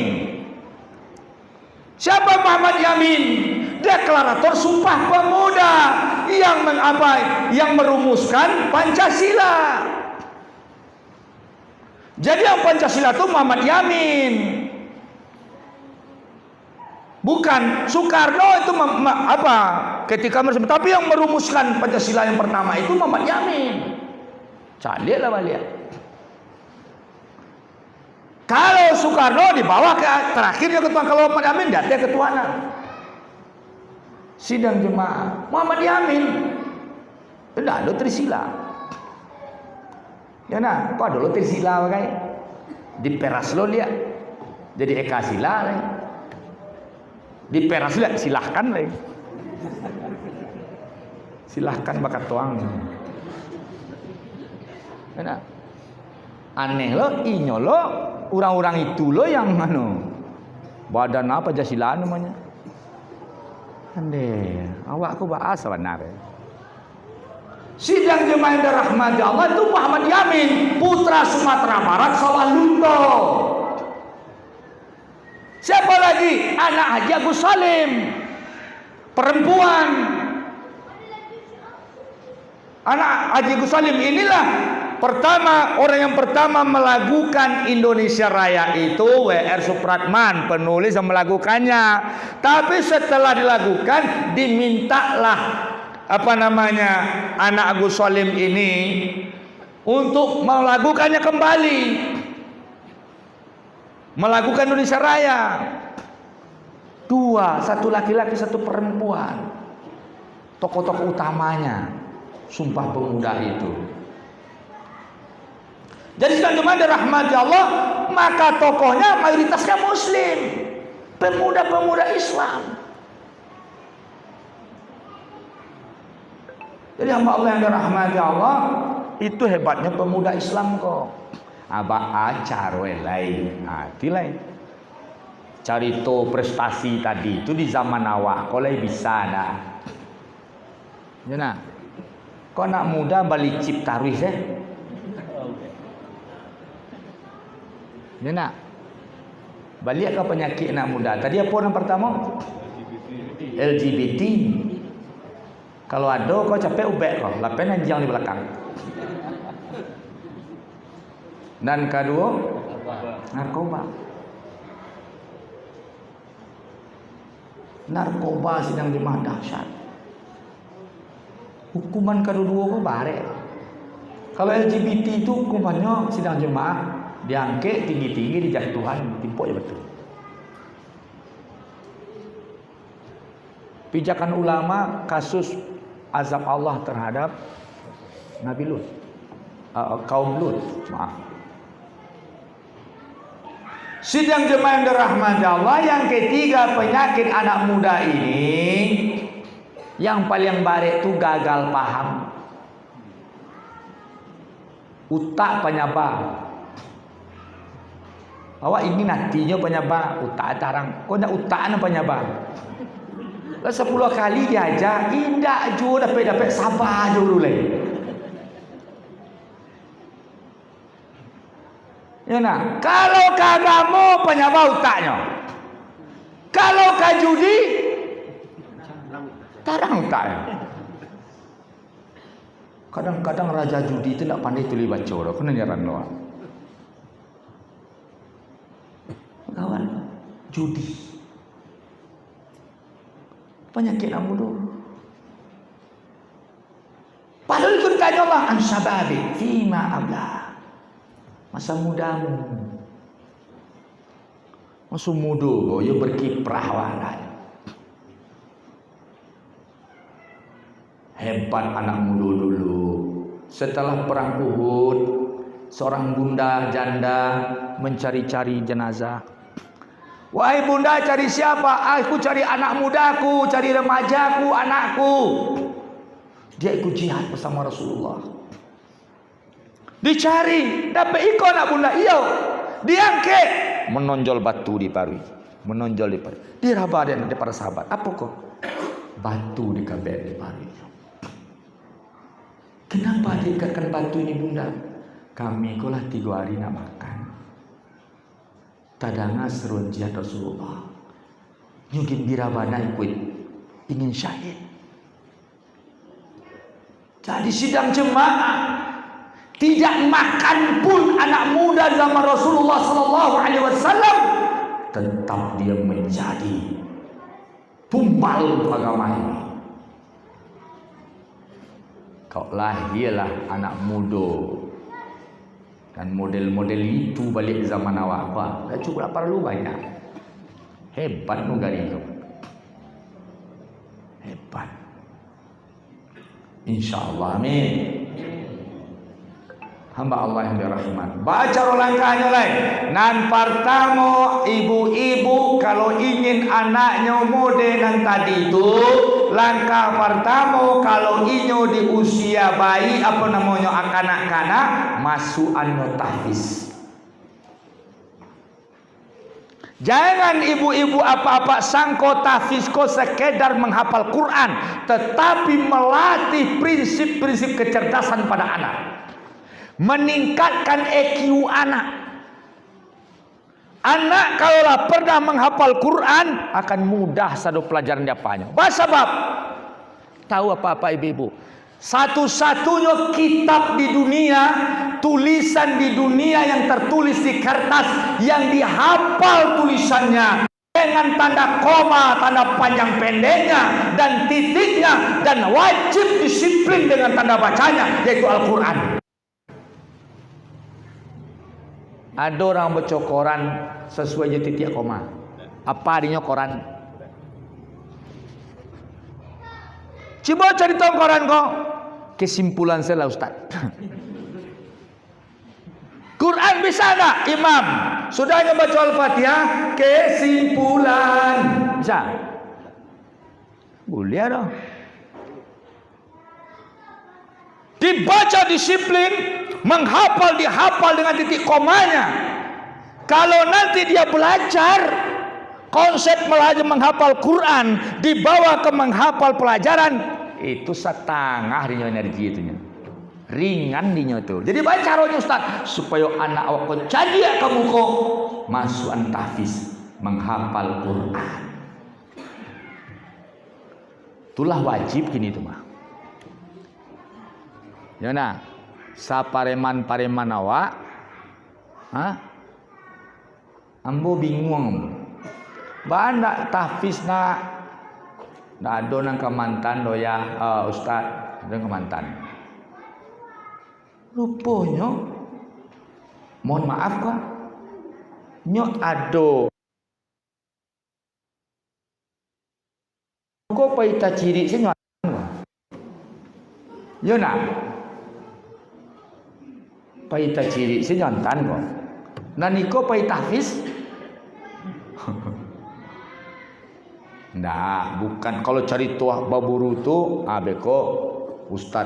Siapa Muhammad Yamin? Deklarator Sumpah Pemuda yang merumuskan Pancasila. Jadi yang Pancasila itu Muhammad Yamin. Bukan Soekarno itu ketika tapi yang merumuskan Pancasila yang pertama itu Muhammad Yamin. Calilah balik. Kalau Soekarno di bawah terakhirnya ketua, kalau Muhammad Yamin dia ketuanya. Sidang jemaah Muhammad Yamin tidak ada Trisila. Ya nah, kok ada Trisila bagai di peras lo lihat jadi Eka Sila lagi. Di peras lihat silahkan lagi. Silahkan bakat tuang. Ya nah, aneh lo, inyo lo, orang-orang itu lo yang badan apa Pancasila namanya. Ande, awak aku bahas benar. Sidang jemaah yang dirahmati Allah itu Muhammad Yamin, putra Sumatera Barat Sawah Lunto. Siapa lagi? Anak Haji Agus Salim, perempuan. Anak Haji Agus Salim inilah orang yang pertama melakukan Indonesia Raya itu W.R. Supratman, penulis yang melakukannya. Tapi setelah dilakukan, dimintalah anak Agus Salim ini untuk melakukannya kembali, melakukan Indonesia Raya. Dua, satu laki-laki, satu perempuan. Tokoh-tokoh utamanya Sumpah Pemuda itu. Jadi sedang jemaah dirahmati Allah, maka tokohnya mayoritasnya Muslim, pemuda-pemuda Islam. Jadi hamba Allah yang dirahmati Allah, itu hebatnya pemuda Islam kok. Aba acar lain, lain. Carito prestasi tadi itu di zaman awak, kau bisa dah. Jana, kau nak muda balik cip tarwih Dia nak balik ke penyakit anak muda. Tadi apa yang pertama? LGBT. Kalau ada kau capek ubek kau, lapen anjing di belakang. Dan kedua, narkoba. Narkoba sedang di dahsyat. Hukuman kedua kau bare. Kalau LGBT itu hukumannya sidang jemaah, diangkat tinggi-tinggi, dijatuhan, timpuk ya betul. Pijakan ulama kasus azab Allah terhadap Nabi Lut, kaum Lut, maaf. Sidang jemaah yang dirahmati Allah, yang ketiga penyakit anak muda ini, yang paling baik itu gagal paham. Utak penyabang. Awak ini nantinya penyabang, utak tarang. Kau nak utak apa penyabang? Lah 10 kali diajar, indak jo dapat sabar jo dulu. Ya nak, kalau kagamo penyabang utaknya. Kalau kajudi tarang utaknya. Kadang-kadang raja judi itu tak pandai tulis baca dah, kena nyaran loh. Kawan, judi. Penyakit anak muda. Padahal itu ditanya Allah, an-syababik fima abla. Masa mudamu. Masa muda kau, ya berkiprah walai. Hebat anak muda dulu. Setelah perang Uhud, seorang bunda janda mencari-cari jenazah. Wahai bunda, cari siapa? Aku cari anak mudaku, cari remajaku, anakku. Dia ikut jihad bersama Rasulullah. Dicari, dapat ikut anak bunda. Iya, diangkat, menonjol batu di paru, menonjol di paru. Diraba dia para sahabat. Apa kok? Batu di kabel di paru. Kenapa diikatkan batu ini bunda? Kami kolah 3 hari nak makan. Tadanga seruan jihad Rasulullah. Nyugim birabana ikut ingin syahid. Jadi sidang jemaah tidak makan pun anak muda zaman Rasulullah sallallahu alaihi wasallam, tetap dia menjadi tumbal untuk agama ini. Kau lahirlah anak muda dan model-model itu balik zaman awak apa? Dah cukup perlu banyak. Hebat negara itu. Hebat. Insyaallah, amin. Hamba Allah yang dirahmat. Baca langkahnya lain. Nan pertama, ibu-ibu kalau ingin anaknya mode nan tadi itu, langkah pertama kalau inyo di usia bayi apa namanya kanak-kanak, masuk anyo tahfiz. Jangan ibu-ibu apa-apa sangko tahfiz ko sekedar menghafal Quran, tetapi melatih prinsip-prinsip kecerdasan pada anak. Meningkatkan EQ anak. Anak kalaulah pernah menghafal Quran akan mudah satu pelajaran dia apanya. Sebab tahu apa-apa ibu-ibu? Satu-satunya kitab di dunia, tulisan di dunia yang tertulis di kertas yang dihafal tulisannya dengan tanda koma, tanda panjang pendeknya dan titiknya dan wajib disiplin dengan tanda bacanya, yaitu Al-Quran. Ada orang baca koran sesuai je titik koma. Apa artinya koran? Coba cari tahu koran kok. Kesimpulan saya lah Ustaz. Quran bisa tak imam? Sudahnya baca Al-Fatihah, kesimpulan. Bisa? Boleh dong. Dibaca disiplin, menghafal dihafal dengan titik komanya. Kalau nanti dia belajar konsep menghafal Quran dibawa ke menghafal pelajaran, itu setengah dinyo energi itunya. Ringan dinyo tuh. Jadi baca caranya Ustaz supaya anak awak jadi kamu kok masukan tahfiz menghafal Quran. Itulah wajib gini tuh mah. Yona, sapareman-pareman awak, ambo bingung. Banyak tahfiz nak, ndak ada nang Kemantan doya, Ustaz, ada Kemantan. Rupanya, mohon maaf kok, nyok ado. Kok paita ciri sih nyok? Yona. Paita ciri senyontan kok. Naniko pai tahfiz? Nah, bukan. Kalau cari tuah baburu tu, beko Ustad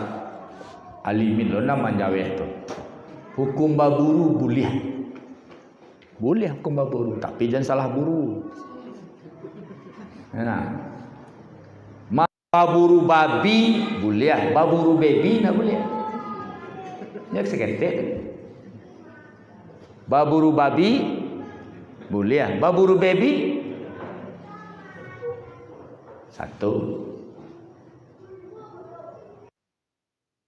alimin lo namanya weh tu. Hukum baburu boleh. Boleh hukum baburu, tapi jangan salah buru. Nah. Baburu babi boleh, baburu baby nak boleh. Nyak seketek. Baburu babi boleh, baburu baby satu.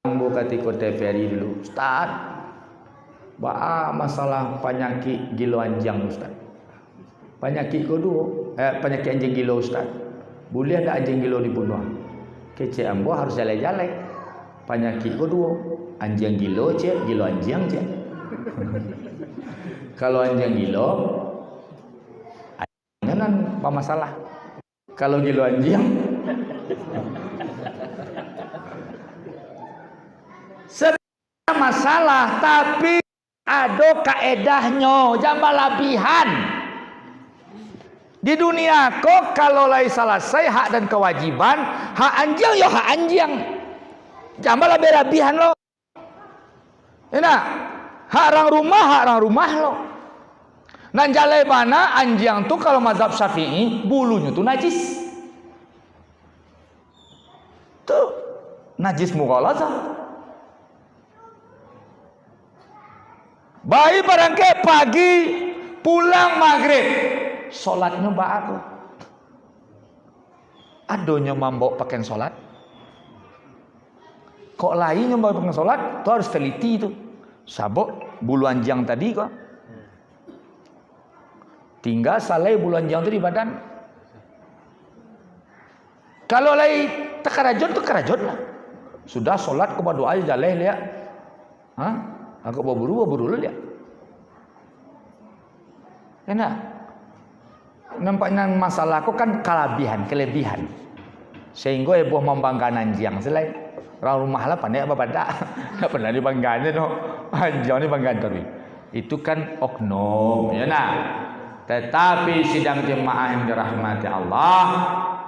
Buka tiko TVRI dulu, Ustaz. Masalah penyakit gilo anjing Ustaz. Penyakit kedua, penyakit anjing gilo Ustaz. Boleh ada anjing gilo dibunuh? Kece ambo harus jalan-jalan. Penyakit kedua, anjing gilo cek, gilo anjing cek. Kalau anjing gilo, jangan apa masalah. Kalau gilo anjing, sedang masalah, tapi ada kaedahnya, jangan labihan. Di dunia kok kalau lai selesai hak dan kewajiban, hak anjing ya hak anjing. Jangan lebih-lebihan lo. Enak. Hak orang rumah lo. Nan jalai mana anjing tuh kalau mazhab Syafi'i bulunya tuh najis. Tuh najis mughalazah. Bayi barangke pagi pulang maghrib, sholatnya mbak aku. Adonya mambok pakai sholat. Kok lainnya mbak pakai sholat? Tuh harus teliti itu. Sabok bulu anjing tadi kok. Tinggal salai bulu anjing itu di badan. Kalau lagi tekarajut lah. Sudah sholat kau berdoa aja jaleh lihat. Aku buru lu lihat. Enak. Nampaknya masalahku kan kelebihan. Sehingga ibu membanggakan anjing selain orang rumah lah pandai apa pada. Enggak pernah dibanggakan no. Anjing ini banggaan tapi. Itu kan oknum, ya nah. Tetapi sidang jemaah yang dirahmati Allah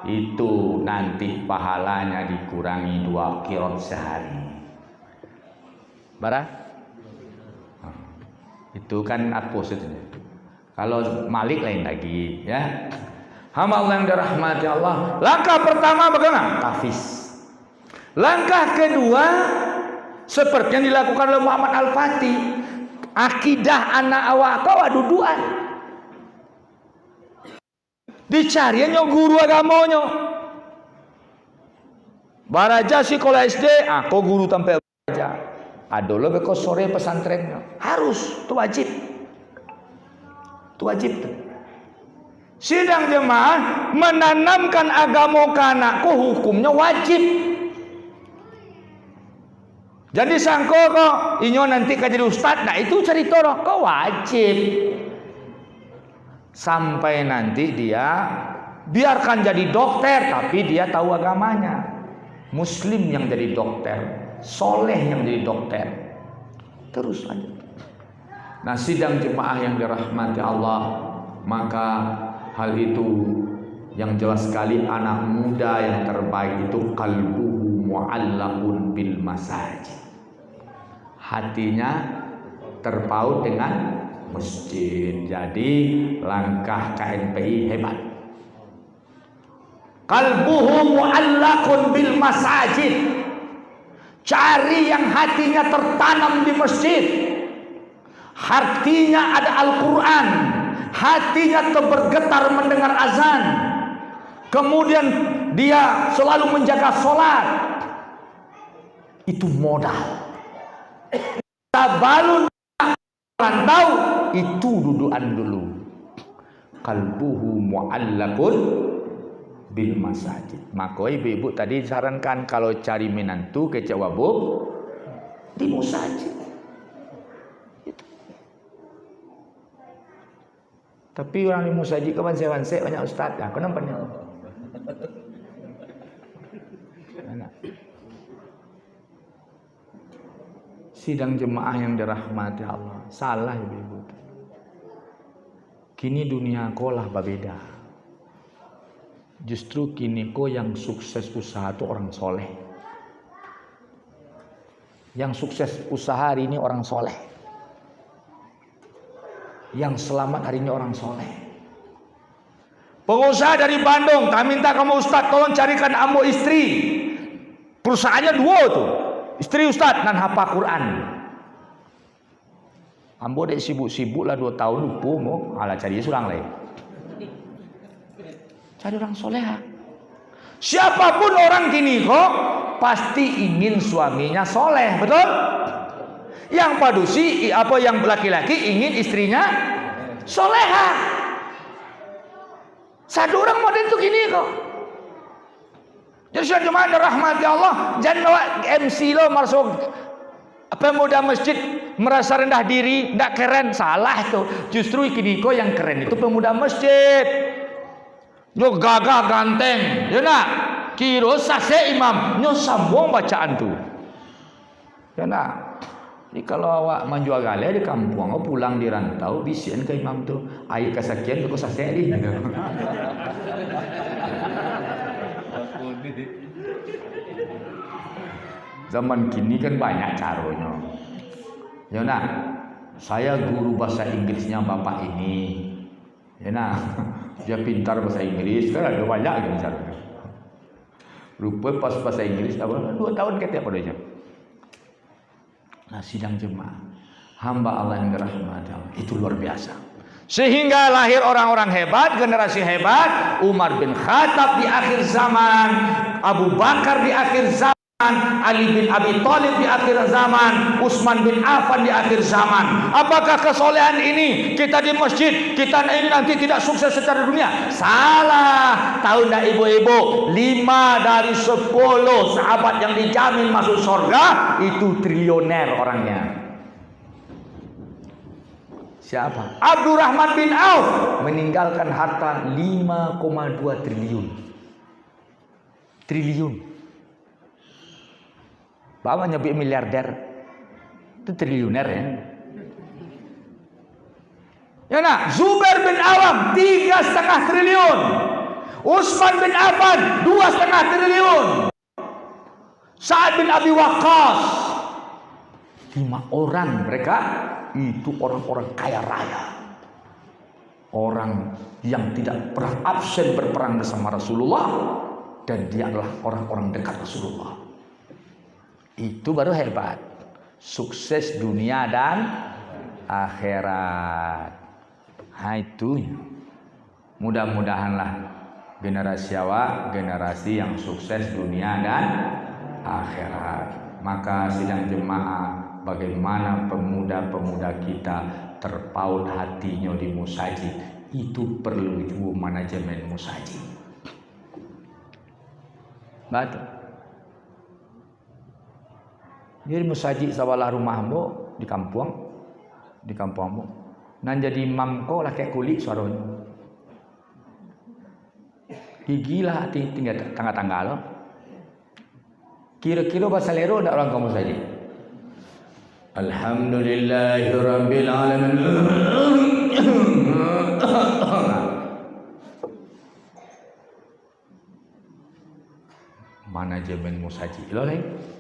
itu nanti pahalanya dikurangi 2 qiraat sehari. Bara? Itu kan apa sebetulnya? Kalau Malik lain lagi, ya. Hamba Allah yang dirahmati Allah. Langkah pertama bagaimana? Tahfiz. Langkah kedua seperti yang dilakukan oleh Muhammad Al-Fatih, akidah anak awak kau duduan. Dicarinya guru agamanya. Baraja sekolah SD, aku guru tampil baraja. Adolah beko sore pesantrennya. Harus, itu wajib. Itu wajib tuh. Sidang jemaah menanamkan agama ke anakku hukumnya wajib. Jadi sangko kok inyo nanti jadi ustad, nah itu cerita roh kok wajib. Sampai nanti dia biarkan jadi dokter tapi dia tahu agamanya. Muslim yang jadi dokter, soleh yang jadi dokter. Terus aja. Nah, sidang jemaah yang dirahmati Allah, maka hal itu yang jelas sekali anak muda yang terbaik itu qalbuhu mu'allaqun bil masajid. Hatinya terpaut dengan masjid. Jadi langkah KNPI hebat. Qalbuhu mu'allaqun bil masajid. Cari yang hatinya tertanam di masjid. Hatinya ada Al-Quran, hatinya bergetar mendengar azan, kemudian dia selalu menjaga sholat. Itu modal. Tabalun rantau itu dudukan dulu. Qalbuhu mu'allaqun bil masajid. Maka ibu-ibu tadi sarankan kalau cari menantu ke Cawabub di masjid. Tapi orang di masjid kawan saya banyak ustaz. Nah, kenapa nih? Sidang jemaah yang dirahmati Allah. Salah ibu-ibu. Kini dunia kolah berbeda. Justru kini ko yang sukses usaha itu orang soleh. Yang sukses usaha hari ini orang soleh. Yang selamat hari ini orang soleh. Pengusaha dari Bandung, tak minta kamu Ustaz tolong carikan ambo istri. Perusahaannya 2 tuh. Istri Ustaz dan hafal Quran. Ambo dek sibuk-sibuk lah 2 tahun lupa mau ala cari surang lain. Cari orang soleha. Siapapun orang kini kok pasti ingin suaminya soleh, betul? Yang padusi yang laki-laki ingin istrinya soleha. Satu orang model itu gini kok. Jadi sudah jemaah rahmati Allah, jangan bawa MC lo masuk pemuda masjid merasa rendah diri, tidak keren, salah tuh. Justru kini kok yang keren itu pemuda masjid. Nyo gagah ganteng, ya nak. Kiro sase imam, nyo sambung bacaan tuh. Ya nak. Jadi kalau awak menjual gale di kampung, awak pulang di rantau, bisian ke imam tuh, air kesakian tuh sase di. Zaman kini kan banyak caranya. Ya nak, saya guru bahasa Inggrisnya bapak ini. Ya nak, dia pintar bahasa Inggris, kan ada banyak kan caranya. Rupa pas bahasa Inggris apa? 2 tahun ketiap padanya. Nah, sidang jemaah, hamba Allah yang dirahmati Allah, itu luar biasa. Sehingga lahir orang-orang hebat, generasi hebat. Umar bin Khattab di akhir zaman, Abu Bakar di akhir zaman, Ali bin Abi Thalib di akhir zaman, Utsman bin Affan di akhir zaman. Apakah kesolehan ini kita di masjid, kita ini nanti tidak sukses secara dunia? Salah. Tahu enggak ibu-ibu, 5 dari 10 sahabat yang dijamin masuk surga itu triliuner orangnya. Siapa? Abdurrahman bin Auf meninggalkan harta 5,2 triliun. Bawa nyebut miliarder. Itu triliuner ya. Ya nak, Zubair bin Awam 3,5 triliun. Utsman bin Affan 2,5 triliun. Sa'ad bin Abi Waqqas 5 orang mereka itu orang-orang kaya raya. Orang yang tidak pernah absen berperang bersama Rasulullah dan dia adalah orang-orang dekat Rasulullah. Itu baru hebat. Sukses dunia dan akhirat. Nah itu. Mudah-mudahanlah generasi awak generasi yang sukses dunia dan akhirat. Maka sidang jemaah, bagaimana pemuda-pemuda kita terpaut hatinya di musajid, itu perlu juga manajemen musajid. Betul. Jadi musajid sawalah rumahmu di kampungmu. Nan jadi imam kau lah kayak kulit suaranya. Gigilah tinggal tangga-tangga lo. Kira-kira bahasa lero ndak orang kamu saja. Alhamdulillahirabbil alamin. Manajemen musajid lo lain.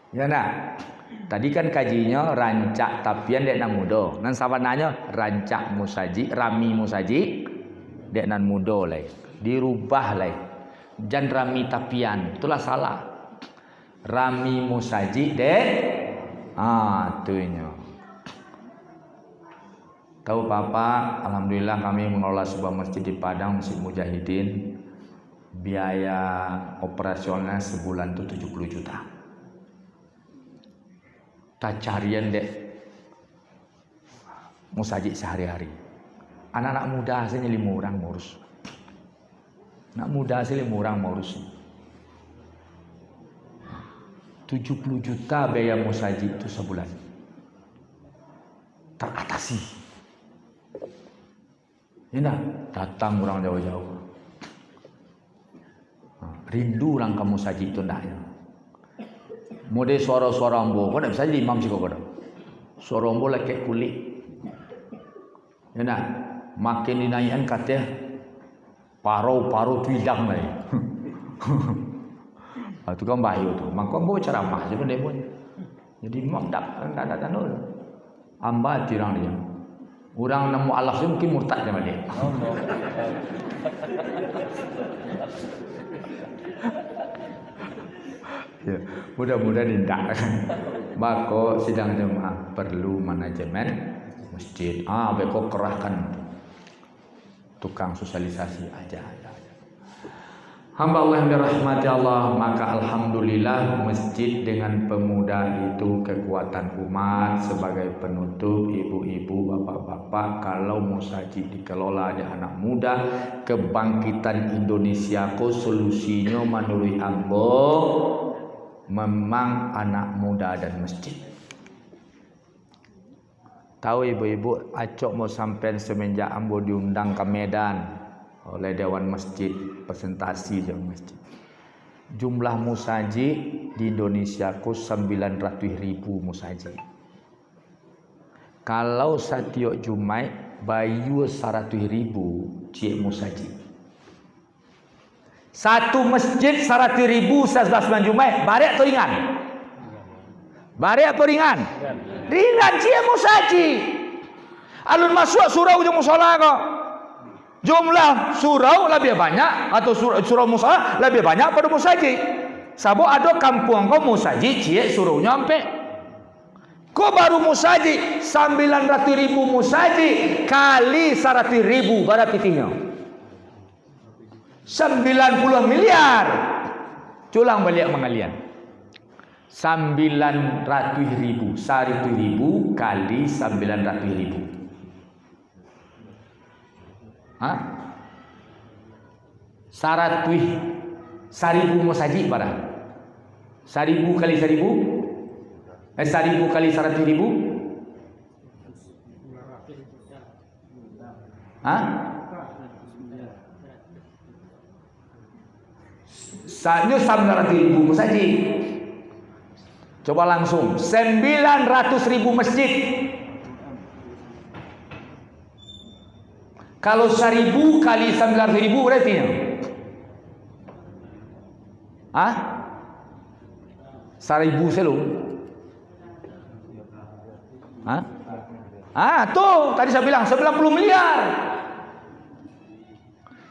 Ya nak. Tadi kan kajinya rancak tapian dek nan mudo. Nan sawananya rancak musajid, rami musajid dek nan mudo lain. Dirubah lain. Jan rami tapian, itulah salah. Rami musajid dek. Tunya. Tahu Papa, alhamdulillah kami mengelola sebuah masjid di Padang, Masjid Mujahidin. Biaya operasionalnya sebulan itu 70 juta. tak carian dek musajid sehari-hari. Anak-anak muda hasilnya 5 orang ngurus. Anak muda hasilnya 5 orang ngurus. 70 juta biaya musajid itu sebulan. Teratasi. Ini datang orang jauh-jauh. Rindu orang kamu musajid itu ndaknya. Mode suara-suara ambo, kau tak bisa jadi imam sih kau kadang. Suara ambo lah kayak kulit. Ya nak, makin dinaikkan katanya paru-paru tu hilang lagi. Itu kan bahaya tu. Maka ambo ceramah je pun dia pun. Jadi imam tak nol. Amba tirang dia. Orang nemu Allah tu mungkin murtad sama dia. Ya, mudah-mudahan tidak. Maka sidang jemaah perlu manajemen masjid. Beko kerahkan tukang sosialisasi aja. Hamba Allah yang dirahmati Allah, maka alhamdulillah masjid dengan pemuda itu kekuatan umat sebagai penutup, ibu-ibu, bapak-bapak. Kalau musajid dikelola oleh anak muda, kebangkitan Indonesia ko solusinya menurut ambo memang anak muda dan masjid. Tahu ibu-ibu, acok mau sampai semenjak ambo diundang ke Medan oleh Dewan Masjid, presentasi Dewan Masjid. Jumlah musajid di Indonesia ku 900.000 musajid. Kalau setiap Jumat bayu 100.000 cik musajid. Satu masjid 100.000 11 Jumat, barek atau ringan? Barek atau ringan? Ringan cik musajid. Alun masuk surau ujung musola kok. Jumlah surau lebih banyak atau surau musola lebih banyak pada musajid. Sabo ada kampung kau musajid cie suraunya sampai. Kau baru musajid 900.000 musajid kali 100.000 berapa titiknya? 90 miliar. Culang balik mengalian. 900.000, 100.000 kali 900.000. 100.000 musajid barang. 1.000 kali 1.000? 1.000 kali 100.000? Saatnya 900.000 musajid. Coba langsung 900.000 masjid. Kalau 1.000 kali 900.000 berarti ya? 1.000 selalu? Tuh tadi saya bilang 90 miliar.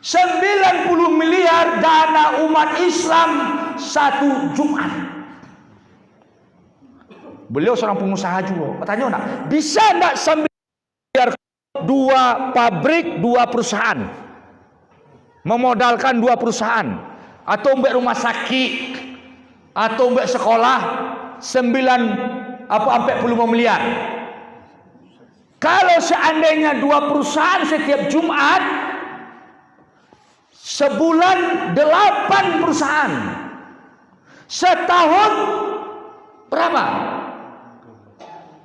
90 miliar dana umat Islam satu Jumat. Beliau seorang pengusaha juga. Tanya nak, bisa enggak 9 miliar 2 pabrik, 2 perusahaan, memodalkan 2 perusahaan, atau mbak rumah sakit, atau mbak sekolah 40 miliar. Kalau seandainya 2 perusahaan setiap Jumat, sebulan 8 perusahaan, setahun berapa?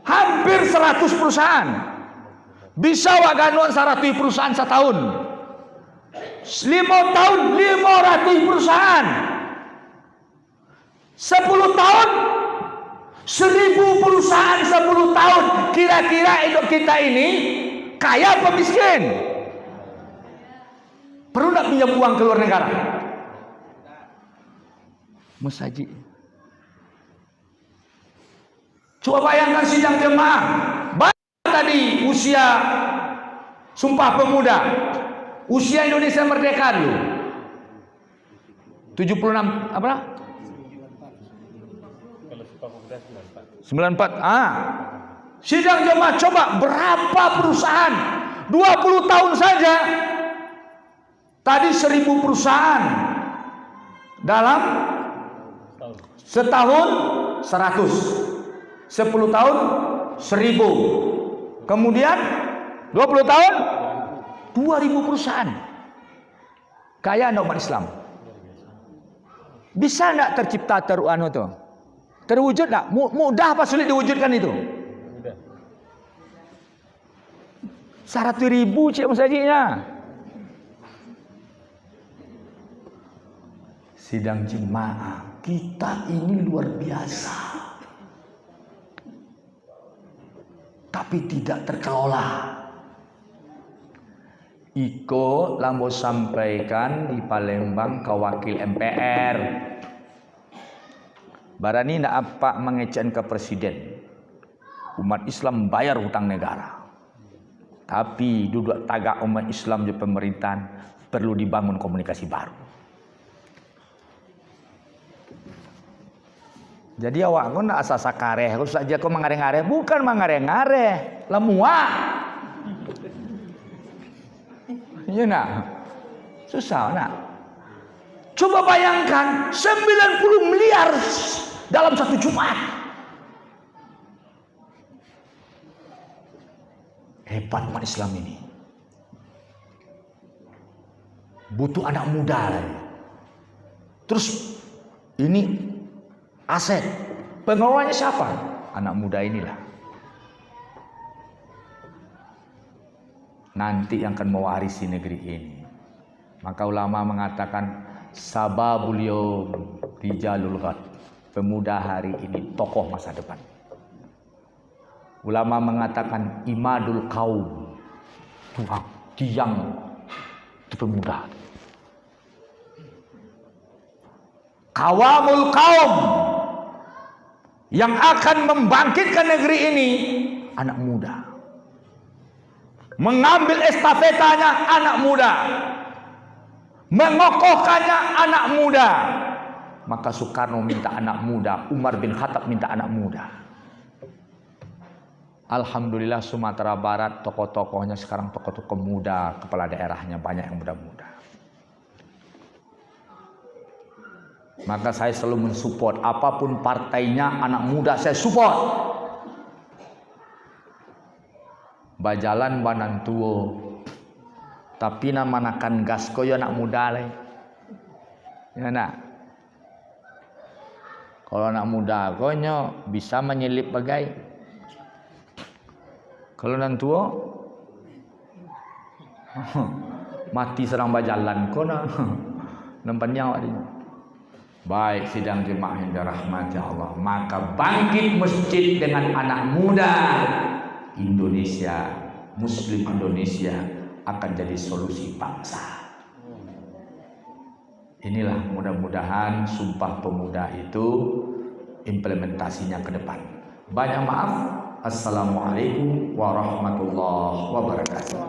Hampir 100 perusahaan. Bisa waganuan 100 perusahaan setahun. 5 tahun 500 perusahaan. 10 tahun 1.000 perusahaan 10 tahun. Kira-kira hidup kita ini kaya apa miskin? Perlu nak pinjam uang ke luar negara? Musajid. Coba bayangkan sidang jemaah. Tadi usia Sumpah Pemuda, usia Indonesia merdeka dulu 76 apa? 94. Sidang jemaah, coba berapa perusahaan 20 tahun saja. Tadi 1.000 perusahaan dalam setahun 100. 10 tahun 1.000. Kemudian 20 tahun 2.000 perusahaan. Kaya anak umat Islam. Bisa enggak tercipta itu? Terwujud enggak? Mudah apa sulit diwujudkan itu? Mudah. 100.000 cik masjidnya. Sidang jemaah kita ini luar biasa, tapi tidak terkelola. Iko lambo sampaikan di Palembang ke wakil MPR. Barani ndak apa mengecen ke presiden. Umat Islam bayar hutang negara. Tapi duduk tagak umat Islam di pemerintahan perlu dibangun komunikasi baru. Jadi awak kau nak asasa kareh, kau saja kau mengare-ngare, bukan mengare-ngare, lemua. Ya nak, susah nak. Coba bayangkan 90 miliar dalam satu Jumat. Hebat umat Islam ini. Butuh anak muda lagi. Terus ini aset, pengelolanya siapa? Anak muda inilah. Nanti yang akan mewarisi negeri ini. Maka ulama mengatakan sababul yawm rijalul ghad. Pemuda hari ini tokoh masa depan. Ulama mengatakan imadul kaum. Tuhan, tiang itu pemuda. Kawamul kaum. Yang akan membangkitkan negeri ini anak muda. Mengambil estafetanya anak muda. Mengokohkannya anak muda. Maka Soekarno minta anak muda, Umar bin Khattab minta anak muda. Alhamdulillah Sumatera Barat tokoh-tokohnya sekarang tokoh-tokoh muda, kepala daerahnya banyak yang muda-muda. Maka saya selalu mensupport apapun partainya, anak muda saya support. Bajalan banan tuo, tapi nama nakan gas koyo anak muda le. Ya nak. Kalau anak muda konyo bisa menyelip bagai. Kalau nan tuo mati serang bajalan kono. Nampaknya awak dia. Baik sidang jemaah yang dirahmati Allah, maka bangkit masjid dengan anak muda Indonesia, Muslim Indonesia akan jadi solusi bangsa. Inilah mudah-mudahan Sumpah Pemuda itu implementasinya ke depan. Banyak maaf. Assalamualaikum warahmatullahi wabarakatuh.